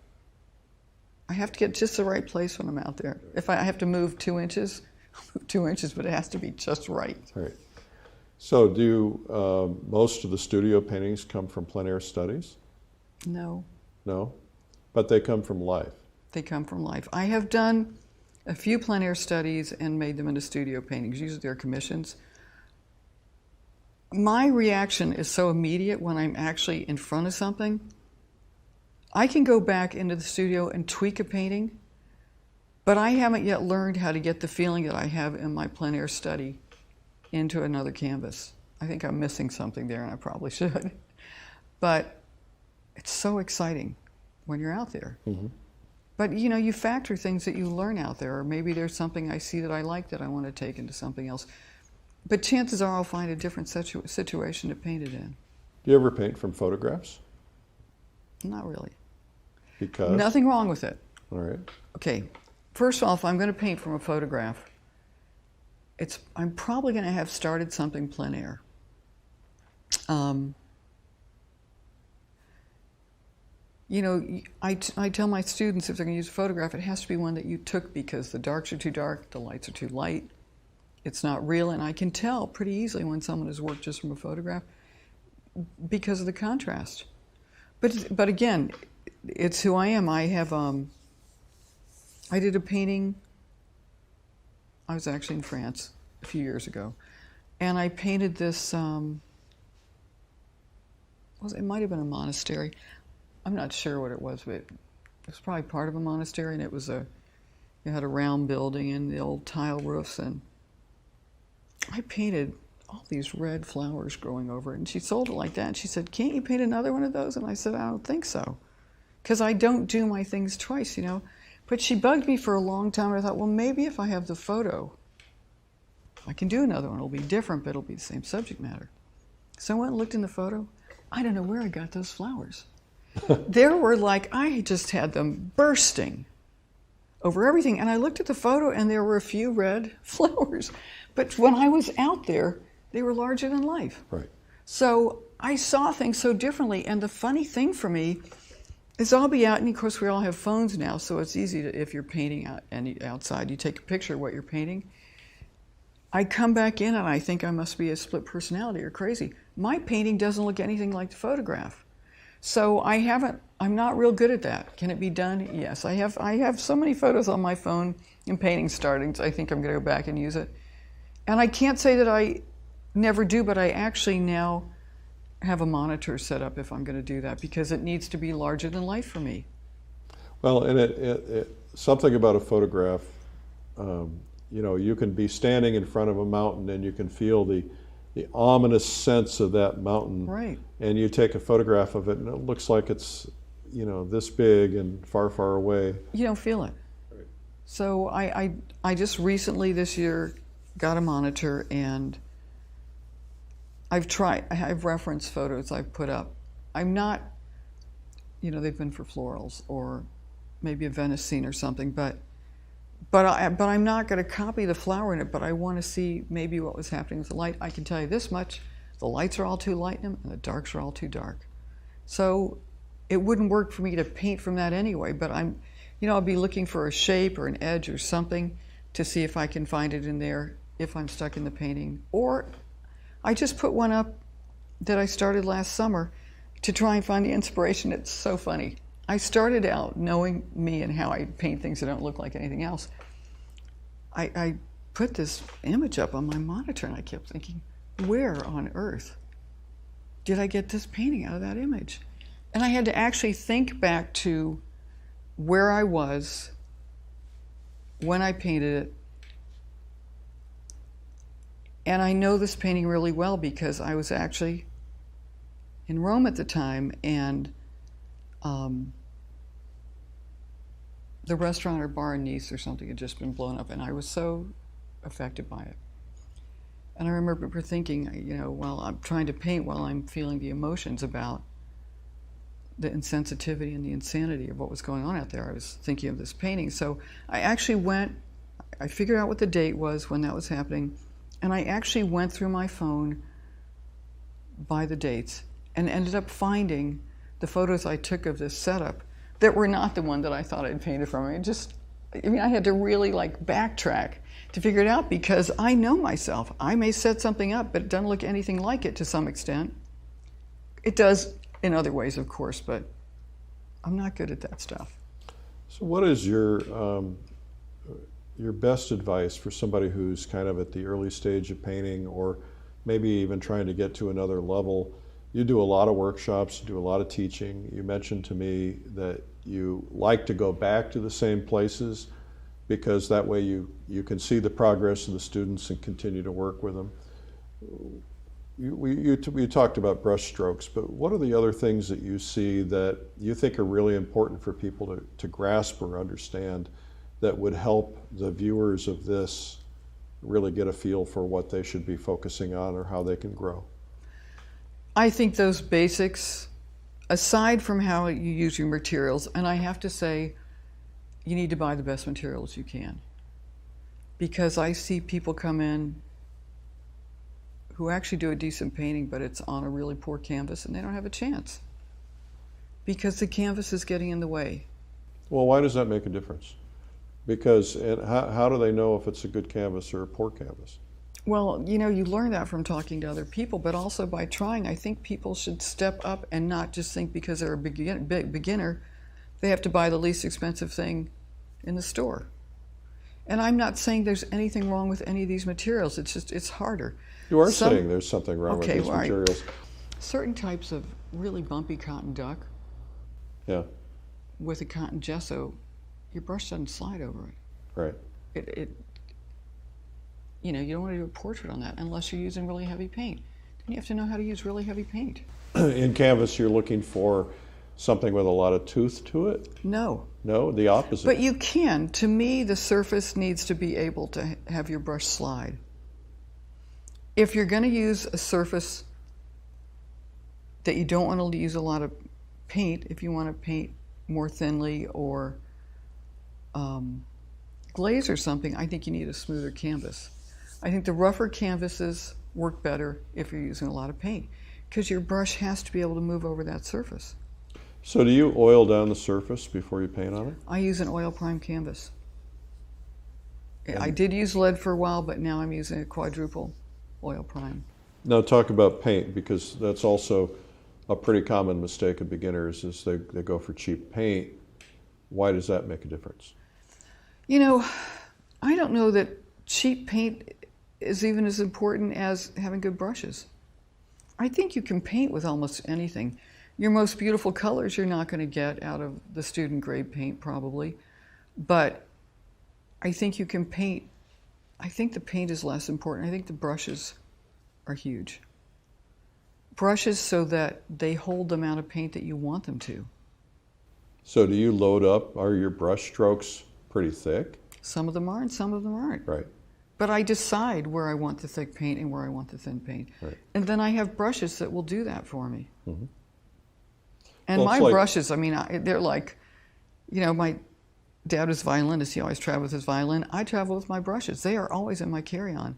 I have to get just the right place when I'm out there. If I have to move 2 inches, I'll move 2 inches, but it has to be just right. Right. So do most of the studio paintings come from plein air studies? No. No? But they come from life? They come from life. I have done a few plein air studies and made them into studio paintings. Usually they're commissions. My reaction is so immediate when I'm actually in front of something. I can go back into the studio and tweak a painting, but I haven't yet learned how to get the feeling that I have in my plein air study into another canvas. I think I'm missing something there, and I probably should. But it's so exciting when you're out there. Mm-hmm. But you factor things that you learn out there, or maybe there's something I see that I like that I want to take into something else. But chances are I'll find a different situation to paint it in. Do you ever paint from photographs? Not really. Because? Nothing wrong with it. All right. Okay. First of all, if I'm going to paint from a photograph, I'm probably going to have started something plein air. I tell my students if they're going to use a photograph, it has to be one that you took because the darks are too dark, the lights are too light. It's not real, and I can tell pretty easily when someone has worked just from a photograph because of the contrast. But again, it's who I am. I have I did a painting. I was actually in France a few years ago, and I painted this it might have been a monastery. I'm not sure what it was, but it was probably part of a monastery, and it had a round building and the old tile roofs, and I painted all these red flowers growing over it, and she sold it like that, and she said, "Can't you paint another one of those?" And I said, "I don't think so, because I don't do my things twice, you know." But she bugged me for a long time, and I thought, well, maybe if I have the photo, I can do another one. It'll be different, but it'll be the same subject matter. So I went and looked in the photo. I don't know where I got those flowers. There were I just had them bursting over everything. And I looked at the photo, and there were a few red flowers. But when I was out there, they were larger than life. Right. So I saw things so differently. And the funny thing for me is I'll be out, and of course we all have phones now, so it's easy to, if you're painting outside, you take a picture of what you're painting. I come back in, and I think I must be a split personality or crazy. My painting doesn't look anything like the photograph. So I'm not real good at that. Can it be done? Yes. I have so many photos on my phone and paintings starting, so I think I'm going to go back and use it. And I can't say that I never do, but I actually now have a monitor set up if I'm going to do that, because it needs to be larger than life for me. Well, and something about a photograph, you know, you can be standing in front of a mountain and you can feel the ominous sense of that mountain. Right. And you take a photograph of it and it looks like it's, you know, this big and far, far away. You don't feel it. Right. So I just recently this year got a monitor, and I have reference photos I've put up. I'm not, you know, they've been for florals or maybe a Venice scene or something, but I'm not going to copy the flower in it, but I want to see maybe what was happening with the light. I can tell you this much: the lights are all too light in them, and the darks are all too dark. So it wouldn't work for me to paint from that anyway, but I'll be looking for a shape or an edge or something to see if I can find it in there if I'm stuck in the painting. Or I just put one up that I started last summer to try and find the inspiration. It's so funny. I started out knowing me and how I paint things that don't look like anything else. I put this image up on my monitor, and I kept thinking, where on earth did I get this painting out of that image? And I had to actually think back to where I was when I painted it. And I know this painting really well because I was actually in Rome at the time, and the restaurant or bar in Nice or something had just been blown up, and I was so affected by it. And I remember thinking, you know, while I'm trying to paint, while I'm feeling the emotions about the insensitivity and the insanity of what was going on out there, I was thinking of this painting. So I actually I figured out what the date was when that was happening, and I actually went through my phone by the dates and ended up finding the photos I took of this setup that were not the one that I thought I'd painted from. I had to really backtrack to figure it out, because I know myself. I may set something up, but it doesn't look anything like it to some extent. It does in other ways, of course, but I'm not good at that stuff. So what is your best advice for somebody who's kind of at the early stage of painting, or maybe even trying to get to another level? You do a lot of workshops, you do a lot of teaching. You mentioned to me that you like to go back to the same places because that way you can see the progress of the students and continue to work with them. You talked about brush strokes, but what are the other things that you see that you think are really important for people to grasp or understand that would help the viewers of this really get a feel for what they should be focusing on or how they can grow? I think those basics, aside from how you use your materials, and I have to say, you need to buy the best materials you can. Because I see people come in who actually do a decent painting, but it's on a really poor canvas, and they don't have a chance. Because the canvas is getting in the way. Well, why does that make a difference? Because how do they know if it's a good canvas or a poor canvas? Well, you know, you learn that from talking to other people, but also by trying. I think people should step up and not just think because they're a beginner, they have to buy the least expensive thing in the store. And I'm not saying there's anything wrong with any of these materials. It's just, it's harder. You are saying there's something wrong with these right. materials. Certain types of really bumpy cotton duck Yeah, with a cotton gesso, your brush doesn't slide over it. right. You know, you don't want to do a portrait on that unless you're using really heavy paint. Then you have to know how to use really heavy paint. In canvas, you're looking for something with a lot of tooth to it? No. No, the opposite. But you can. To me, the surface needs to be able to have your brush slide. If you're going to use a surface that you don't want to use a lot of paint, if you want to paint more thinly or glaze or something, I think you need a smoother canvas. I think the rougher canvases work better if you're using a lot of paint because your brush has to be able to move over that surface. So do you oil down the surface before you paint on it? I use an oil prime canvas. I did use lead for a while, but now I'm using a quadruple oil prime. Now talk about paint, because that's also a pretty common mistake of beginners is they go for cheap paint. Why does that make a difference? You know, I don't know that cheap paint is even as important as having good brushes. I think you can paint with almost anything. Your most beautiful colors you're not going to get out of the student grade paint probably, but I think you can paint. I think the paint is less important. I think the brushes are huge. Brushes so that they hold the amount of paint that you want them to. So do you load up? Are your brush strokes pretty thick? Some of them are and some of them aren't. Right. But I decide where I want the thick paint and where I want the thin paint. Right. And then I have brushes that will do that for me. Mm-hmm. And Well, my it's like- brushes, I mean, they're like, you know, my dad was a violinist. He always traveled with his violin. I travel with my brushes. They are always in my carry-on.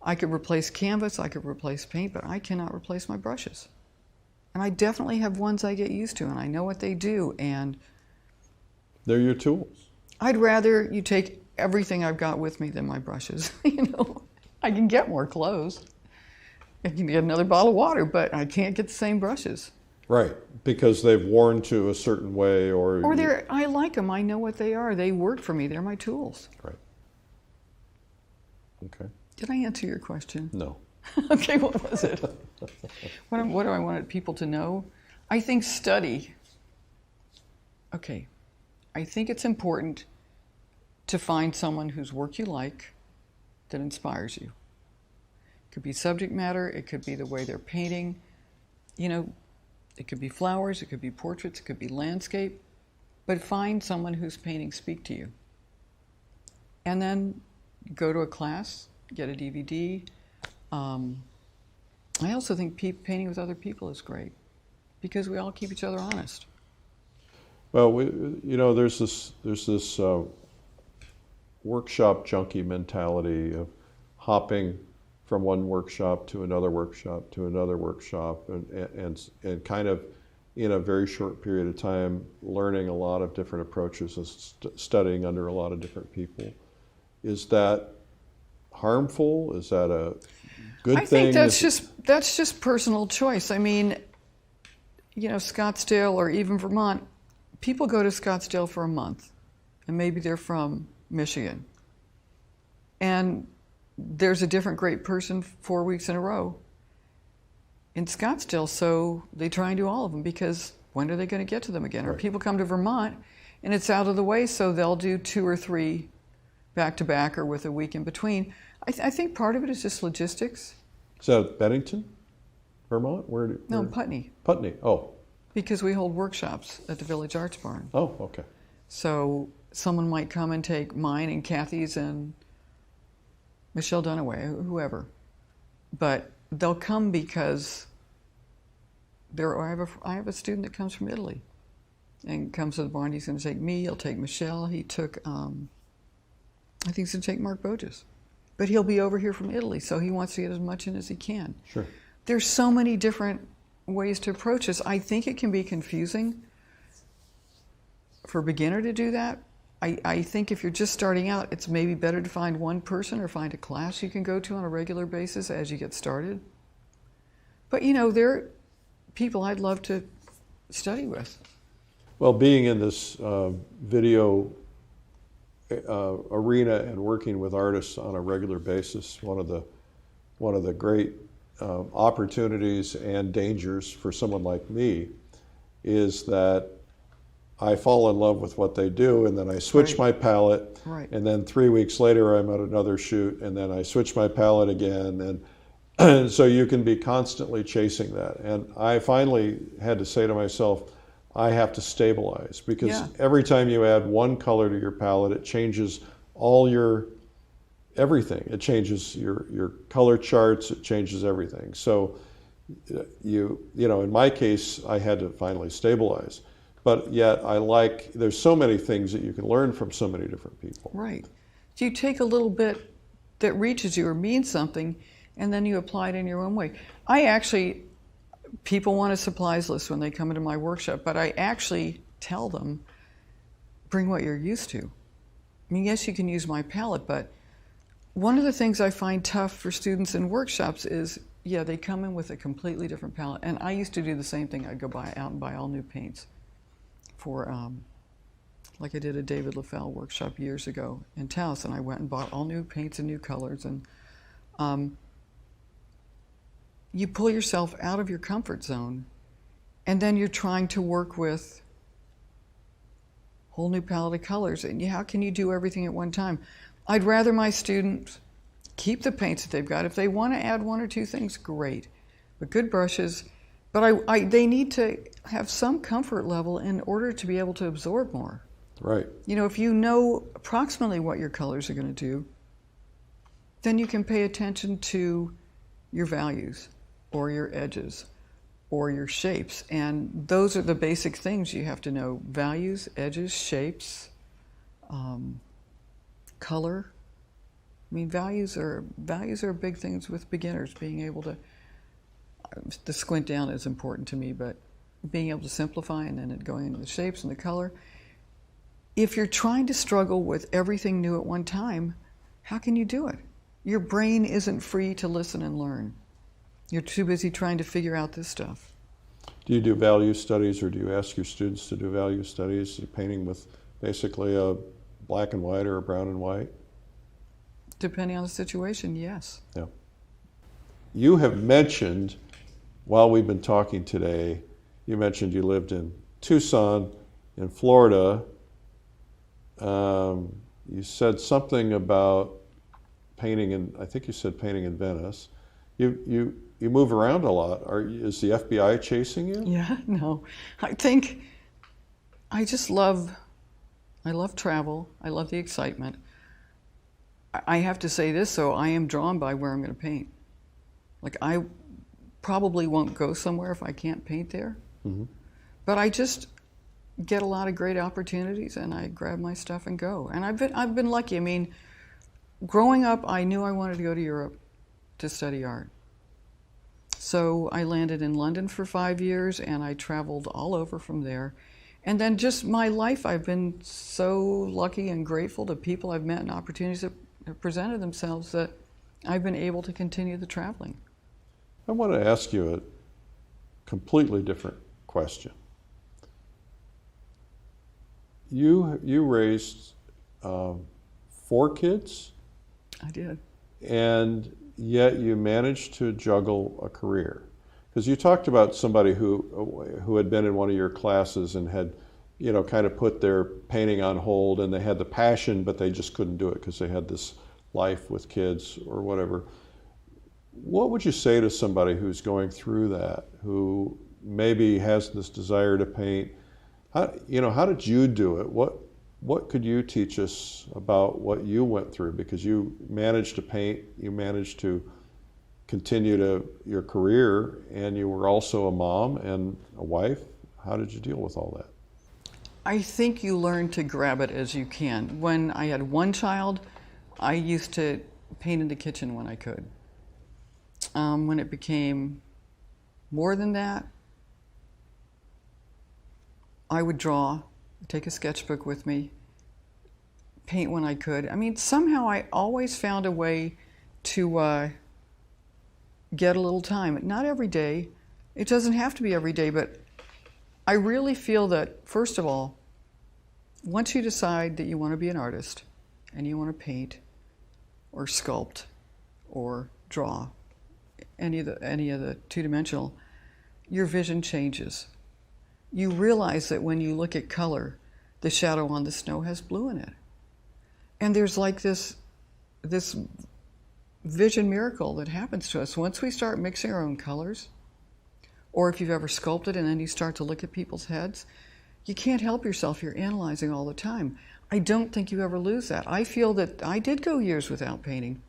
I could replace canvas, I could replace paint, but I cannot replace my brushes. And I definitely have ones I get used to, and I know what they do. And They're your tools. I'd rather you take everything I've got with me than my brushes. You know, I can get more clothes. I can get another bottle of water, but I can't get the same brushes. Right, because they've worn to a certain way or I like them. I know what they are. They work for me. They're my tools. Right. Okay. Did I answer your question? No. Okay, what was it? What do I want people to know? I think study. Okay. I think it's important to find someone whose work you like that inspires you. It could be subject matter, it could be the way they're painting, you know, it could be flowers, it could be portraits, it could be landscape, but find someone whose paintings speak to you. And then go to a class, get a DVD. I also think painting with other people is great because we all keep each other honest. Well, there's this workshop junkie mentality of hopping from one workshop to another workshop to another workshop, and kind of in a very short period of time learning a lot of different approaches and studying under a lot of different people. Is that harmful? Is that a good thing? I think that's just personal choice. I mean, you know, Scottsdale or even Vermont, people go to Scottsdale for a month, and maybe they're from Michigan. And there's a different great person 4 weeks in a row in Scottsdale, so they try and do all of them because when are they going to get to them again? Right. Or people come to Vermont, and it's out of the way, so they'll do 2 or 3 back-to-back or with a week in between. I think part of it is just logistics. Is that Bennington, Vermont? No, Putney. Putney, oh. Because we hold workshops at the Village Arts Barn. Oh, okay. So someone might come and take mine and Kathy's and Michelle Dunaway, whoever. But they'll come because I have a student that comes from Italy and comes to the barn. He's going to take me, he'll take Michelle, he took, I think he's going to take Mark Boges. But he'll be over here from Italy, so he wants to get as much in as he can. Sure. There's so many different ways to approach this. I think it can be confusing for a beginner to do that. I think if you're just starting out, it's maybe better to find one person or find a class you can go to on a regular basis as you get started. But you know, there are people I'd love to study with. Well, being in this video arena and working with artists on a regular basis, one of the great opportunities and dangers for someone like me is that I fall in love with what they do, and then I switch my palette, and then 3 weeks later I'm at another shoot, and then I switch my palette again, and so you can be constantly chasing that. And I finally had to say to myself, I have to stabilize, because every time you add one color to your palette, it changes all your everything. It changes your color charts, it changes everything. So you know, in my case, I had to finally stabilize. But yet there's so many things that you can learn from so many different people. Right. So you take a little bit that reaches you or means something, and then you apply it in your own way. People want a supplies list when they come into my workshop, but I actually tell them, bring what you're used to. I mean, yes, you can use my palette, but one of the things I find tough for students in workshops is, they come in with a completely different palette. And I used to do the same thing. I'd go out and buy all new paints for, like I did a David LaFell workshop years ago in Taos, and I went and bought all new paints and new colors. And you pull yourself out of your comfort zone, and then you're trying to work with a whole new palette of colors. And how can you do everything at one time? I'd rather my students keep the paints that they've got. If they want to add one or two things, great. But good brushes. But they need to have some comfort level in order to be able to absorb more. Right. You know, if you know approximately what your colors are going to do, then you can pay attention to your values or your edges or your shapes. And those are the basic things you have to know: values, edges, shapes, color. I mean, values are big things with beginners. Being able to, the squint down is important to me, but being able to simplify and then going into the shapes and the color. If you're trying to struggle with everything new at one time, how can you do it? Your brain isn't free to listen and learn. You're too busy trying to figure out this stuff. Do you do value studies, or do you ask your students to do value studies? You're painting with basically a black and white or a brown and white? Depending on the situation, yes. Yeah. You have mentioned, while we've been talking today, you mentioned you lived in Tucson, in Florida. You said something about painting I think you said painting in Venice. You move around a lot. Is the FBI chasing you? Yeah, no. I love travel. I love the excitement. I have to say this, though, I am drawn by where I'm going to paint. Like, I probably won't go somewhere if I can't paint there. Mm-hmm. But I just get a lot of great opportunities, and I grab my stuff and go. And I've been lucky. I mean, growing up, I knew I wanted to go to Europe to study art. So I landed in London for 5 years, and I traveled all over from there. And then just my life, I've been so lucky and grateful to people I've met and opportunities that have presented themselves that I've been able to continue the traveling. I want to ask you a completely different question. You raised 4 kids? I did. And yet you managed to juggle a career. Because you talked about somebody who had been in one of your classes and had, kind of put their painting on hold, and they had the passion, but they just couldn't do it because they had this life with kids or whatever. What would you say to somebody who's going through that, who maybe has this desire to paint? How did you do it? What could you teach us about what you went through? Because you managed to paint, you managed to continue your career, and you were also a mom and a wife. How did you deal with all that? I think you learn to grab it as you can. When I had one child, I used to paint in the kitchen when I could. When it became more than that, I would draw, take a sketchbook with me, paint when I could. I mean, somehow I always found a way to get a little time. Not every day. It doesn't have to be every day, but I really feel that, first of all, once you decide that you want to be an artist and you want to paint or sculpt or draw any of the two-dimensional, your vision changes. You realize that when you look at color, the shadow on the snow has blue in it. And there's like this vision miracle that happens to us once we start mixing our own colors. Or if you've ever sculpted and then you start to look at people's heads, you can't help yourself. You're analyzing all the time. I don't think you ever lose that. I feel that I did go years without painting,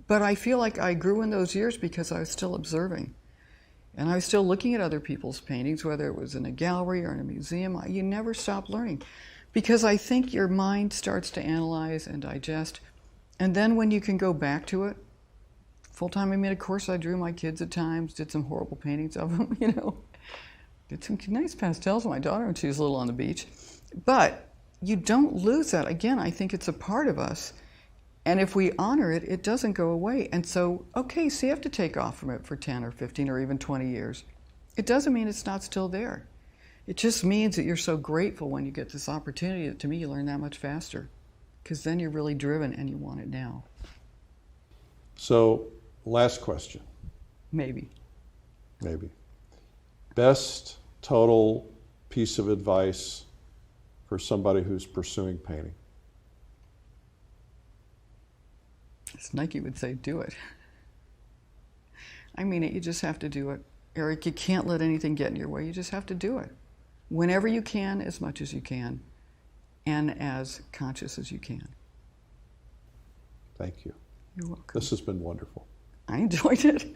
but I feel like I grew in those years because I was still observing. And I was still looking at other people's paintings, whether it was in a gallery or in a museum. You never stop learning because I think your mind starts to analyze and digest. And then when you can go back to it, full-time, I mean, of course, I drew my kids at times, did some horrible paintings of them, you know. Did some nice pastels with my daughter when she was little on the beach. But you don't lose that. Again, I think it's a part of us. And if we honor it, it doesn't go away. And so, okay, so you have to take off from it for 10 or 15 or even 20 years. It doesn't mean it's not still there. It just means that you're so grateful when you get this opportunity that, to me, you learn that much faster. Because then you're really driven and you want it now. So, last question. Maybe. Best total piece of advice for somebody who's pursuing painting? As Nike would say, do it. I mean it, you just have to do it. Eric, you can't let anything get in your way. You just have to do it. Whenever you can, as much as you can, and as conscious as you can. Thank you. You're welcome. This has been wonderful. I enjoyed it.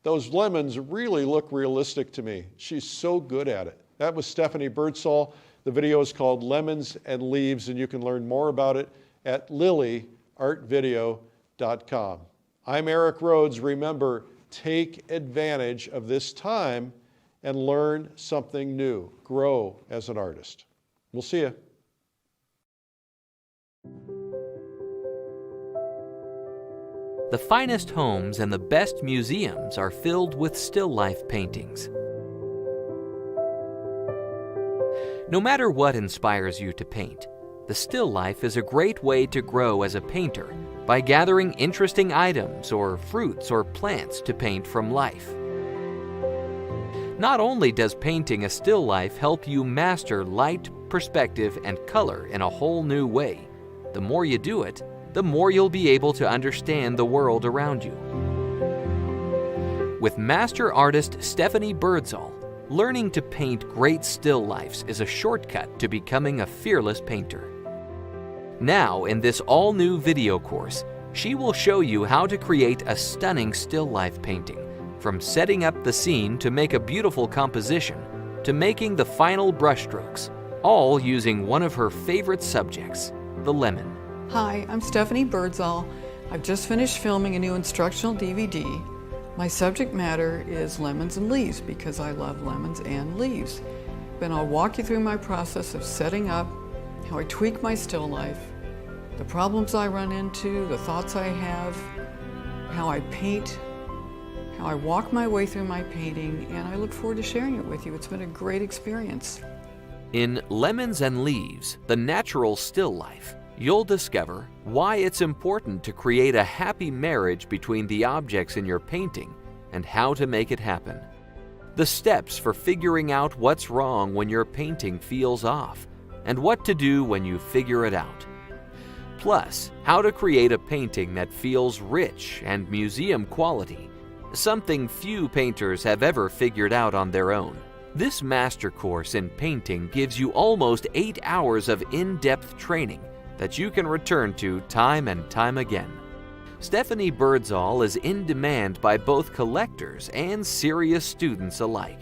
Those lemons really look realistic to me. She's so good at it. That was Stephanie Birdsall. The video is called Lemons and Leaves, and you can learn more about it at lilyartvideo.com. I'm Eric Rhodes. Remember, take advantage of this time and learn something new. Grow as an artist. We'll see you. The finest homes and the best museums are filled with still life paintings. No matter what inspires you to paint, the still life is a great way to grow as a painter by gathering interesting items or fruits or plants to paint from life. Not only does painting a still life help you master light, perspective, and color in a whole new way, the more you do it, the more you'll be able to understand the world around you. With master artist Stephanie Birdsall, learning to paint great still lifes is a shortcut to becoming a fearless painter. Now, in this all-new video course, she will show you how to create a stunning still life painting, from setting up the scene to make a beautiful composition, to making the final brushstrokes, all using one of her favorite subjects, the lemon. Hi, I'm Stephanie Birdsall. I've just finished filming a new instructional DVD. My subject matter is lemons and leaves because I love lemons and leaves. Then I'll walk you through my process of setting up, how I tweak my still life, the problems I run into, the thoughts I have, how I paint, how I walk my way through my painting, and I look forward to sharing it with you. It's been a great experience. In Lemons and Leaves, the natural still life, you'll discover why it's important to create a happy marriage between the objects in your painting and how to make it happen. The steps for figuring out what's wrong when your painting feels off and what to do when you figure it out. Plus, how to create a painting that feels rich and museum quality, something few painters have ever figured out on their own. This master course in painting gives you almost 8 hours of in-depth training that you can return to time and time again. Stephanie Birdsall is in demand by both collectors and serious students alike.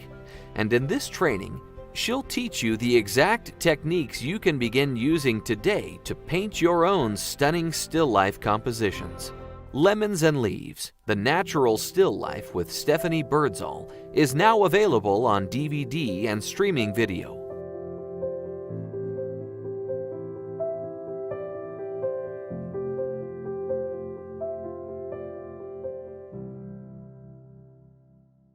And in this training, she'll teach you the exact techniques you can begin using today to paint your own stunning still life compositions. Lemons and Leaves, the natural still life with Stephanie Birdsall, is now available on DVD and streaming video.